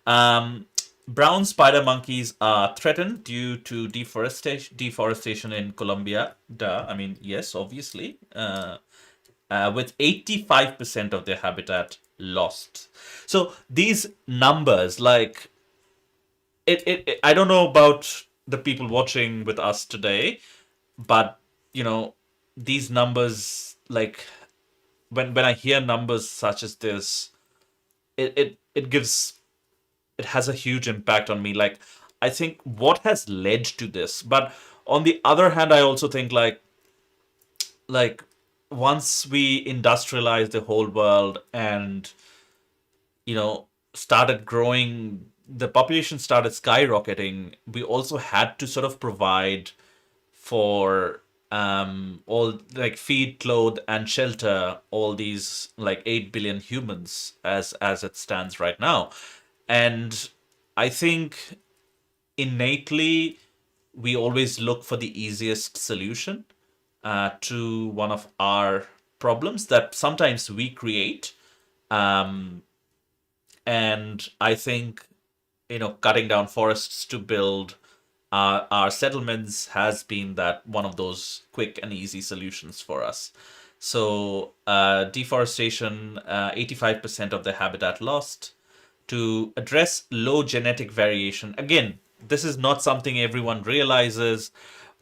Um, Brown spider monkeys are threatened due to deforestation in Colombia. Duh, I mean, yes, obviously. With 85% of their habitat lost. So these numbers, like I don't know about the people watching with us today, but you know, these numbers, like when I hear numbers such as this, it gives it has a huge impact on me. Like I think what has led to this, but on the other hand, I also think like once we industrialized the whole world and started growing, the population started skyrocketing, we also had to sort of provide for all, like, feed, clothe, and shelter all these like 8 billion humans as it stands right now. And I think innately we always look for the easiest solution to one of our problems that sometimes we create. Um, and I think cutting down forests to build our settlements has been that one of those quick and easy solutions for us. So deforestation, 85% of the habitat lost. To address low genetic variation, again, this is not something everyone realizes,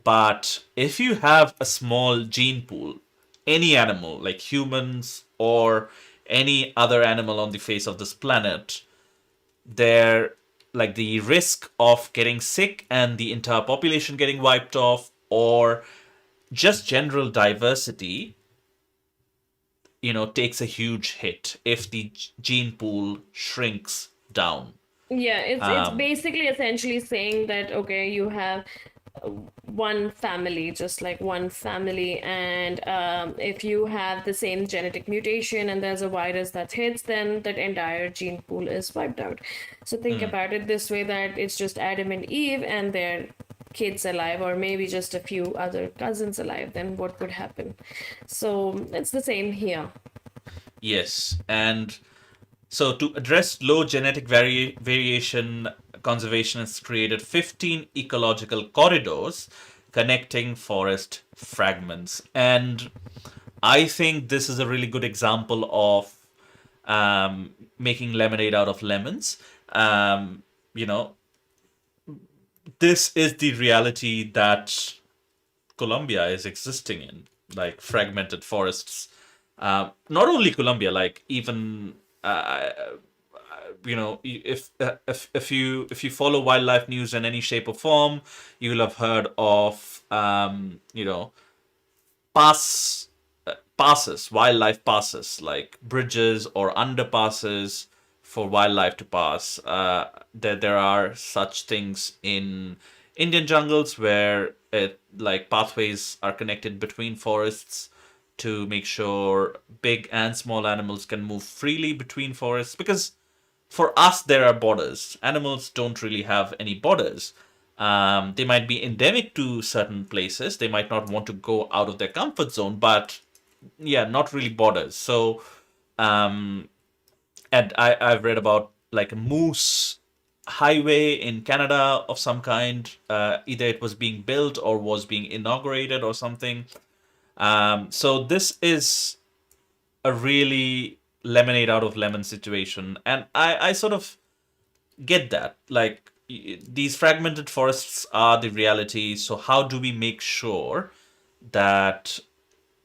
but if you have a small gene pool, any animal like humans or any other animal on the face of this planet, there, like, the risk of getting sick and the entire population getting wiped off, or just general diversity, takes a huge hit if the gene pool shrinks down. Yeah, it's um basically essentially saying that okay, you have one family, just like one family, and if you have the same genetic mutation and there's a virus that hits, then that entire gene pool is wiped out. So think about it this way, that it's just Adam and Eve and their kids alive, or maybe just a few other cousins alive, then what would happen? So it's the same here. yes, and so to address low genetic variation, conservationists created 15 ecological corridors connecting forest fragments. And I think this is a really good example of making lemonade out of lemons. Um, you know, this is the reality that Colombia is existing in, like fragmented forests. Not only Colombia, like even if you follow wildlife news in any shape or form, you'll have heard of pass passes, wildlife passes, like bridges or underpasses for wildlife to pass. There are such things in Indian jungles where like pathways are connected between forests to make sure big and small animals can move freely between forests, because for us there are borders. Animals don't really have any borders. They might be endemic to certain places. They might not want to go out of their comfort zone, but yeah, not really borders. So, um, and I've read about like a moose highway in Canada of some kind. Either it was being built or was being inaugurated or something. So this is a really lemonade out of lemon situation, and I sort of get that. Like, these fragmented forests are the reality. So how do we make sure that,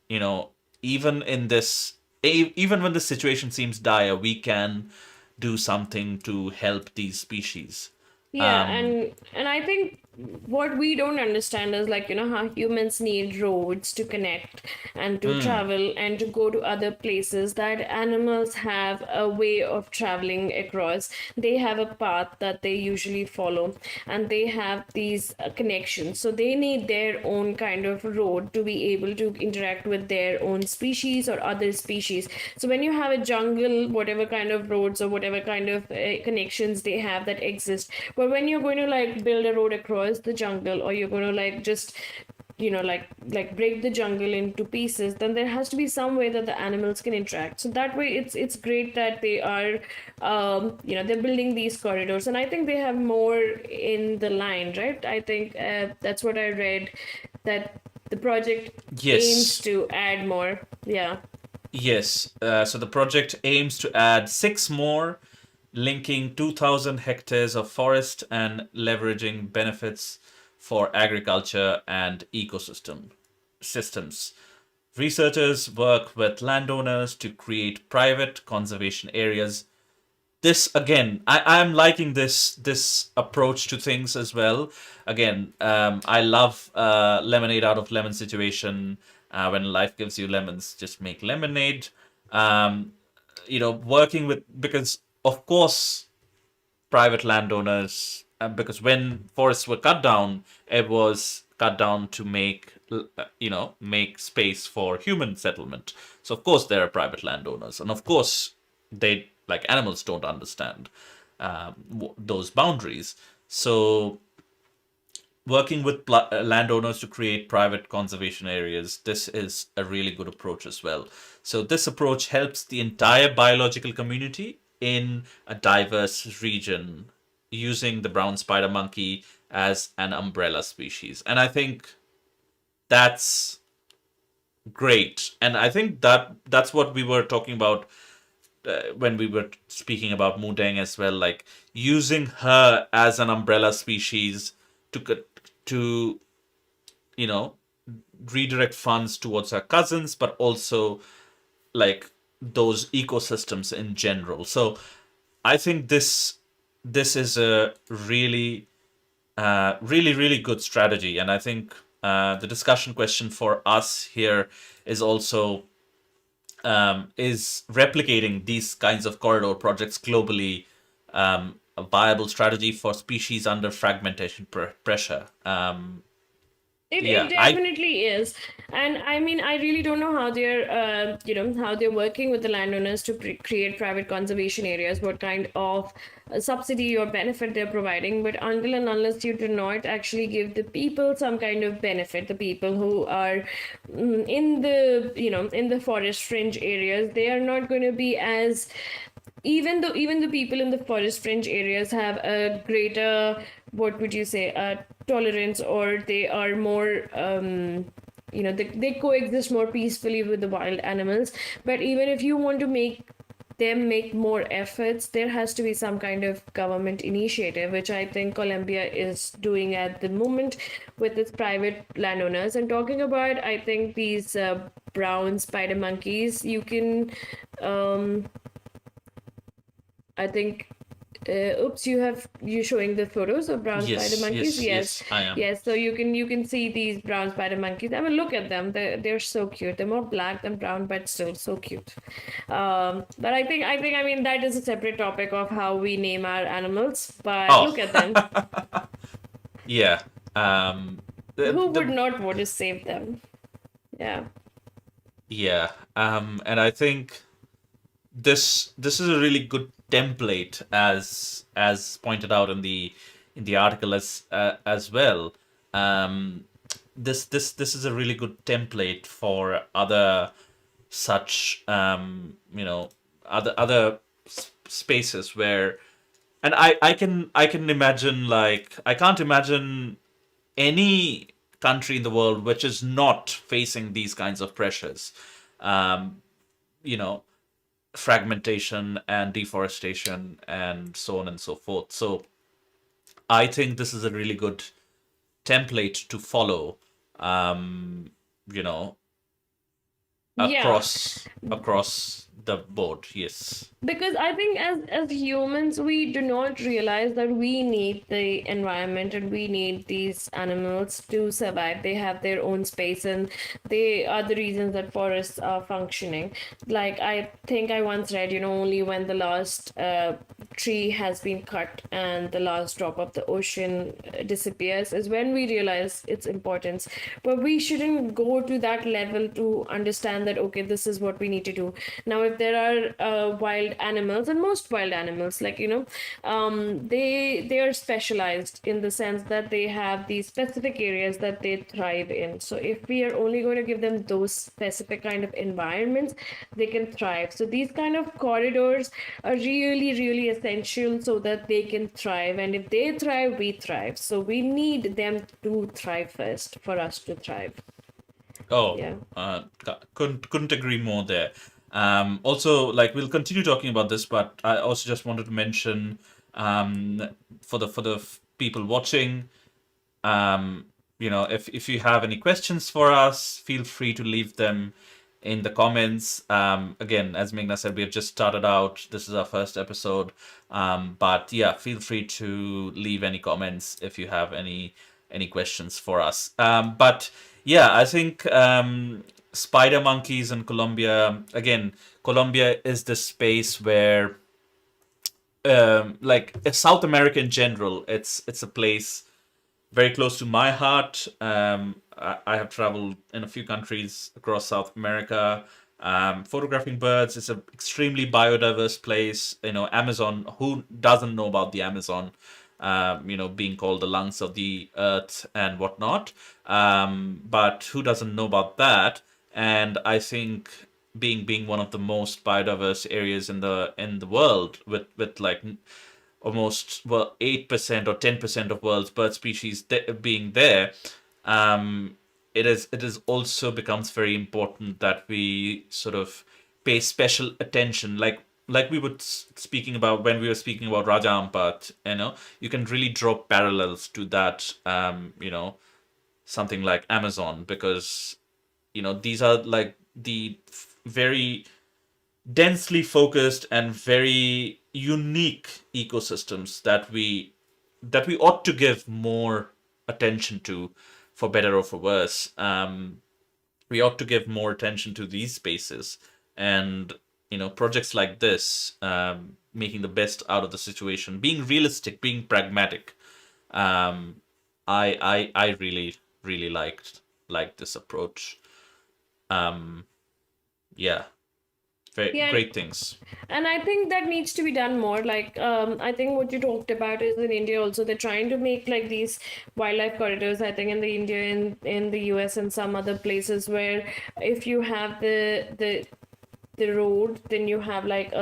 you know, even in this, even when the situation seems dire, we can do something to help these species? Yeah, and I think what we don't understand is, like, how humans need roads to connect and to travel and to go to other places, that animals have a way of traveling across. They have a path that they usually follow, and they have these connections. So they need their own kind of road to be able to interact with their own species or other species. So when you have a jungle, whatever kind of roads or whatever kind of connections they have that exist, but when you're going to like build a road across the jungle, or you're going to like just break the jungle into pieces, then there has to be some way that the animals can interact. So that way it's great that they are they're building these corridors, and I think they have more in the line, right? I think that's what I read, that the project aims Yes. to add more. Yeah. Yes. So the project aims to add six more, linking 2,000 hectares of forest and leveraging benefits for agriculture and ecosystem systems. Researchers work with landowners to create private conservation areas. This again, I'm liking this approach to things as well. Again, I love lemonade out of lemon situation. When life gives you lemons, just make lemonade. um, Working with, because of course private landowners, because when forests were cut down, it was cut down to make make space for human settlement. So of course there are private landowners, and of course they, like animals, don't understand those boundaries. So working with landowners to create private conservation areas, this is a really good approach as well. So this approach helps the entire biological community in a diverse region, using the brown spider monkey as an umbrella species. And I think that's great. And I think that's what we were talking about when we were speaking about Moo Deng as well, like using her as an umbrella species to to you know redirect funds towards her cousins, but also like those ecosystems in general. So I think this is a really really good strategy, and I think the discussion question for us here is also, is replicating these kinds of corridor projects globally a viable strategy for species under fragmentation pressure? It Yeah, I definitely is, and I mean, I really don't know how they're how they're working with the landowners to create private conservation areas, what kind of subsidy or benefit they're providing. But until and unless you do not actually give the people some kind of benefit, the people who are in the in the forest fringe areas, they are not going to be as, even the people in the forest fringe areas have a greater, what would you say, tolerance, or they are more they coexist more peacefully with the wild animals. But even if you want to make them make more efforts, there has to be some kind of government initiative, which I think Colombia is doing at the moment with its private landowners. And talking about, I think, these brown spider monkeys, you can I think. Oops, you showing the photos of brown spider yes, monkeys? yes, Yes, yes, I am. yes. So you can see these brown spider monkeys. I mean, look at them. They're so cute. They're more black than brown, but still so cute. But I mean, that is a separate topic of how we name our animals. But Oh, look at them. yeah. Who would The not want to save them? Yeah. Yeah. And I think this is a really good template, as pointed out in the article as well. Um, this is a really good template for other such other spaces where, and I can imagine, like I can't imagine any country in the world which is not facing these kinds of pressures. Um, you know, Fragmentation and deforestation and so on and so forth. So I think this is a really good template to follow. Um, you know, Yeah, across the board. Yes. because I think as humans we do not realize that we need the environment and we need these animals to survive. They have their own space and they are the reasons that forests are functioning. Like I think I once read, only when the last tree has been cut and the last drop of the ocean disappears is when we realize its importance. But we shouldn't go to that level to understand that okay, this is what we need to do. Now if there are wild animals, and most wild animals, like they are specialized in the sense that they have these specific areas that they thrive in. So if we are only going to give them those specific kind of environments, they can thrive. So these kind of corridors are really really essential so that they can thrive, and if they thrive, we thrive. So we need them to thrive first for us to thrive. Oh, Yeah. couldn't agree more there. Also, like we'll continue talking about this, but I also just wanted to mention, um, for the people watching, if you have any questions for us, feel free to leave them in the comments. Again, as Meghna said, we have just started out. This is our first episode. But yeah, feel free to leave any comments if you have any questions for us. But yeah, I think spider monkeys in Colombia. Again, Colombia is the space where, like South America in general, it's a place very close to my heart. I have traveled in a few countries across South America. Photographing birds is an extremely biodiverse place. Amazon. Who doesn't know about the Amazon? Being called the lungs of the earth and whatnot. But who doesn't know about that? And I think being one of the most biodiverse areas in the world, with like almost, well, 8% or 10% of world's bird species being there, um, it is also becomes very important that we sort of pay special attention, like we were speaking about when we were speaking about Raja Ampat. You can really draw parallels to that, something like Amazon, because these are like the very densely focused and very unique ecosystems that we ought to give more attention to, for better or for worse. We ought to give more attention to these spaces, and projects like this, making the best out of the situation, being realistic, being pragmatic. um, I really really liked this approach. um, yeah, very Yeah, great things. and I think that needs to be done more. Like, I think what you talked about is in India also they're trying to make like these wildlife corridors. I think in the India, in the US and some other places where if you have the road, then you have like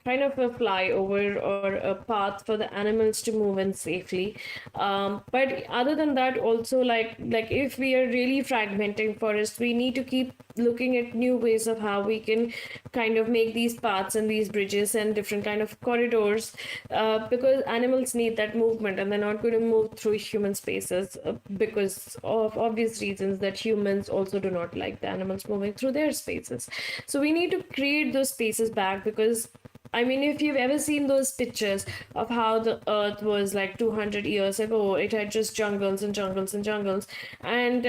kind of a flyover or a path for the animals to move in safely. But other than that, also like if we are really fragmenting forests, we need to keep looking at new ways of how we can kind of make these paths and these bridges and different kind of corridors, because animals need that movement and they're not going to move through human spaces, because of obvious reasons that humans also do not like the animals moving through their spaces. So we need to create those spaces back, because I mean, if you've ever seen those pictures of how the earth was like 200 years ago, it had just jungles and jungles and jungles. And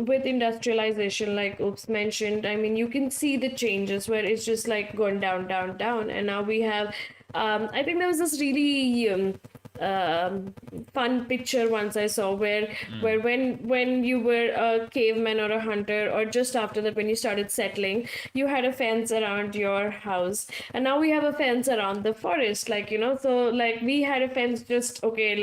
with industrialization, like Oops mentioned, I mean, you can see the changes where it's just like going down, down, down. And now we have, I think there was this really um, fun picture once I saw where when you were a caveman or a hunter, or just after that when you started settling, you had a fence around your house, and now we have a fence around the forest. So like we had a fence just okay,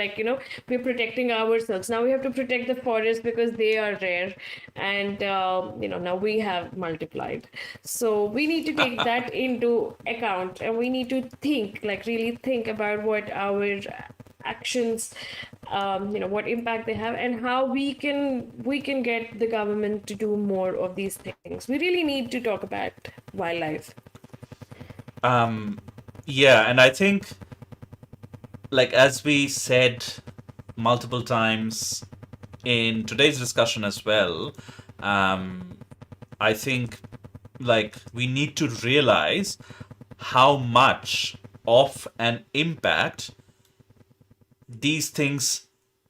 we're protecting ourselves. Now we have to protect the forest because they are rare, and now we have multiplied. So we need to take that into account, and we need to think, like really think about what our actions, what impact they have, and how we can get the government to do more of these things. We really need to talk about wildlife. Um, yeah, and I think like as we said multiple times in today's discussion as well, um, I think like we need to realize how much of an impact these things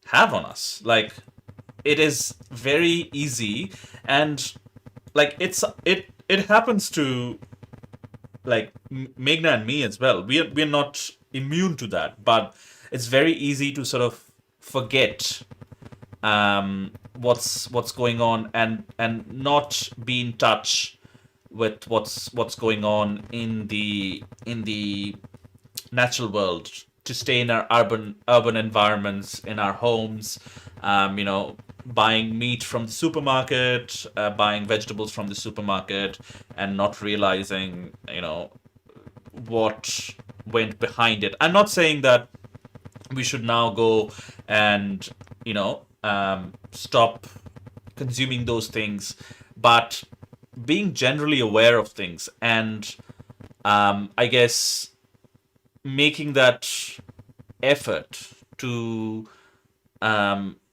have on us. Like it is very easy, and like it happens to like Meghna and me as well. We're not immune to that, but it's very easy to sort of forget what's going on, and not be in touch with what's going on in the natural world, to stay in our urban environments, in our homes, buying meat from the supermarket, buying vegetables from the supermarket, and not realizing what went behind it. I'm not saying that we should now go and stop consuming those things, but being generally aware of things, and I guess making that effort to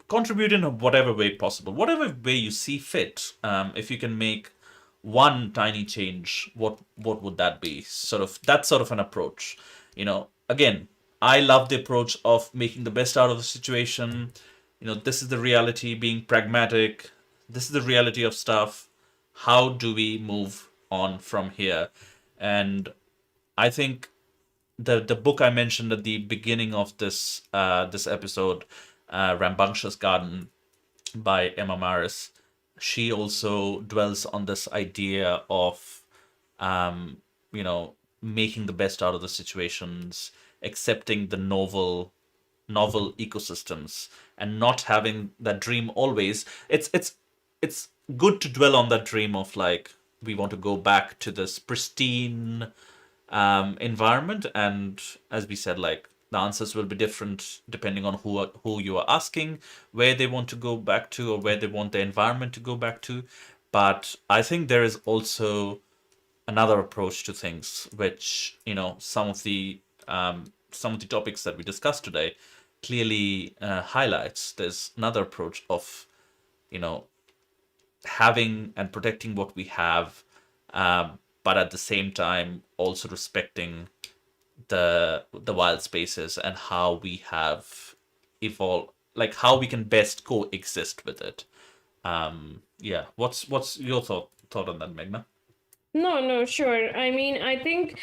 contribute in whatever way possible, whatever way you see fit. If you can make one tiny change, what would that be? Sort of that sort of an approach. Again, I love the approach of making the best out of the situation. This is the reality, being pragmatic. This is the reality of stuff. How do we move on from here? And I think the book I mentioned at the beginning of this episode, Rambunctious Garden by Emma Maris, she also dwells on this idea of um, making the best out of the situations, accepting the novel ecosystems, and not having that dream always. It's good to dwell on that dream of like we want to go back to this pristine environment, and as we said, like the answers will be different depending on who you are asking, where they want to go back to, or where they want the environment to go back to. But I think there is also another approach to things, which some of the topics that we discussed today clearly highlights. There's another approach of you know having and protecting what we have, but at the same time also respecting the wild spaces and how we have evolved, like how we can best coexist with it. Yeah, what's your thought on that, Meghna? No, no, sure. I mean, I think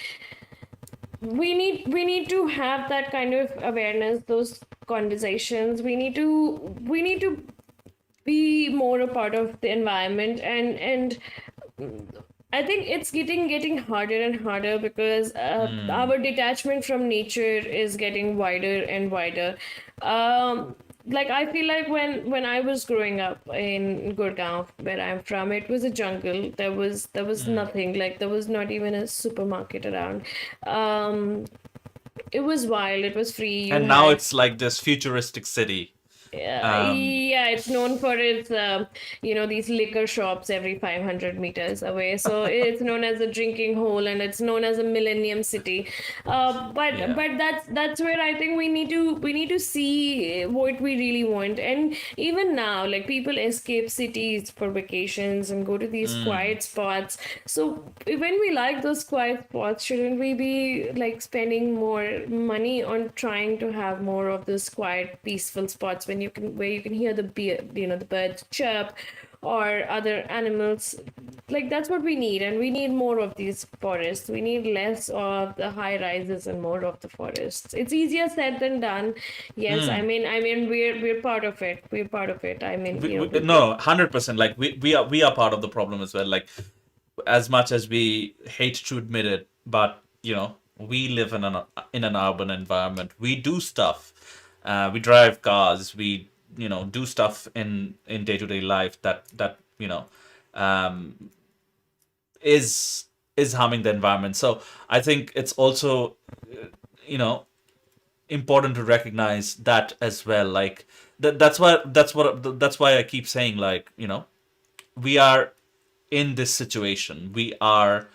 we need to have that kind of awareness, those conversations. We need to be more a part of the environment, and I think it's getting harder and harder because our detachment from nature is getting wider and wider. Like I feel like when I was growing up in Gurgaon, where I'm from, it was a jungle. There was nothing. Like there was not even a supermarket around. Um, it was wild. It was free. You And now had it's like this futuristic city. yeah, um yeah, it's known for its, these liquor shops every 500 meters away. So it's known as a drinking hole, and it's known as a millennium city. But yeah. but that's where I think we need to see what we really want. And even now, like people escape cities for vacations and go to these quiet spots. So when we like those quiet spots, shouldn't we be like spending more money on trying to have more of those quiet, peaceful spots when where you can hear the birds chirp or other animals? Like that's what we need, and we need more of these forests. We need less of the high rises and more of the forests. It's easier said than done. Yes, I mean we're part of it. We're part of it. I mean, No, 100%. Like we are part of the problem as well. Like as much as we hate to admit it, but we live in an urban environment. We do stuff. We drive cars. We do stuff in day-to-day life that um, is harming the environment. So I think it's also you know important to recognize that as well. Like that's why I keep saying, like, we are in this situation, we are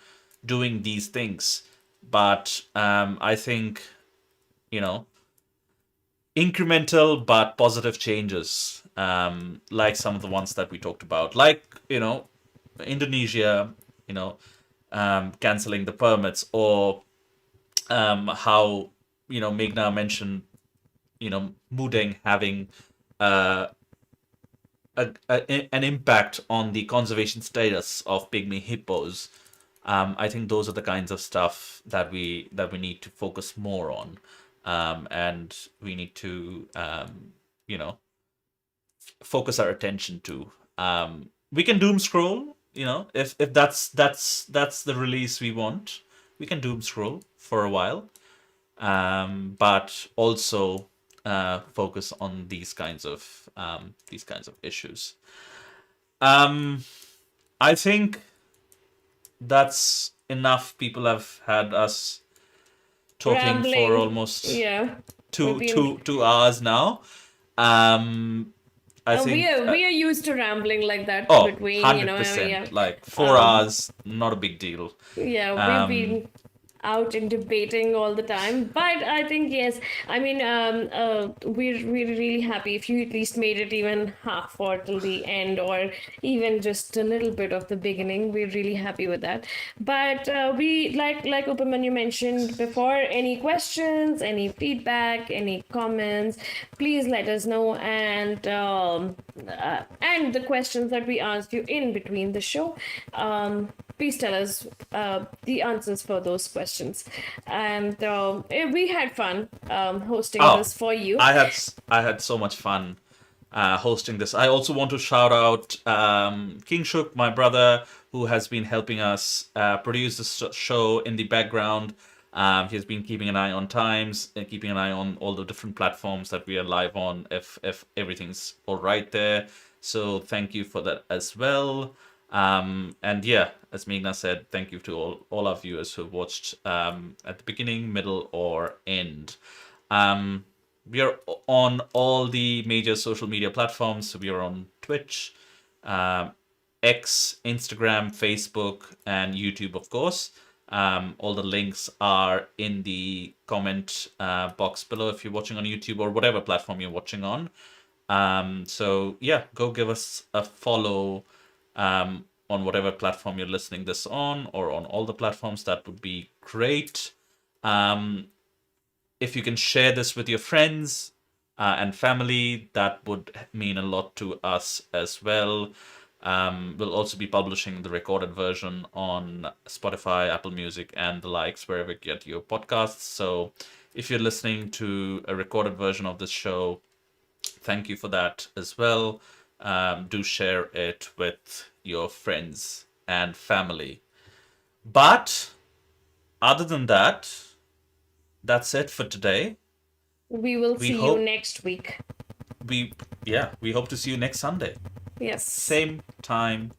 doing these things, but I think you know incremental but positive changes, like some of the ones that we talked about, like Indonesia, you know, canceling the permits, or how Meghna mentioned, Moo Deng having uh, an impact on the conservation status of pygmy hippos. I think those are the kinds of stuff that we need to focus more on, and we need to you know focus our attention to. We can doom scroll, if that's the release we want. We can doom scroll for a while, but also focus on these kinds of issues. Um, I think that's enough. People have had us talking for Rambling. almost Yeah. We've two been two 2 hours now. Um, I we think are we are used to rambling like that oh, between, 100%. yeah. Like four Um hours, not a big deal. yeah, we've Um, been out and debating all the time, but I think yes, I mean, we're really happy if you at least made it even half or till the end, or even just a little bit of the beginning. We're really happy with that. But we, like Upaman, mentioned before, any questions, any feedback, any comments, please let us know. And the questions that we asked you in between the show, please tell us the answers for those questions. And we had fun hosting oh, this for you. I had so much fun hosting this. I also want to shout out King Shook, my brother, who has been helping us produce this show in the background. He's been keeping an eye on times and keeping an eye on all the different platforms that we are live on, if everything's all right there. So thank you for that as well. And yeah, as Meghna said, thank you to all our viewers who watched at the beginning, middle, or end. Um, we are on all the major social media platforms. So we are on Twitch, um, X, Instagram, Facebook, and YouTube, of course. All the links are in the comment box below if you're watching on YouTube or whatever platform you're watching on. So yeah, go give us a follow on whatever platform you're listening this on, or on all the platforms. That would be great. Um, if you can share this with your friends and family, that would mean a lot to us as well. We'll also be publishing the recorded version on Spotify, Apple Music, and the likes, wherever you get your podcasts. So if you're listening to a recorded version of this show, thank you for that as well. Do share it with your friends and family. But other than that, that's it for today. We will We see you hope next week. we yeah, we hope to see you next Sunday. Yes. Same time,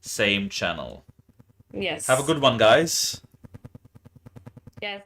same channel. Have a Yes. good one, guys. Yes.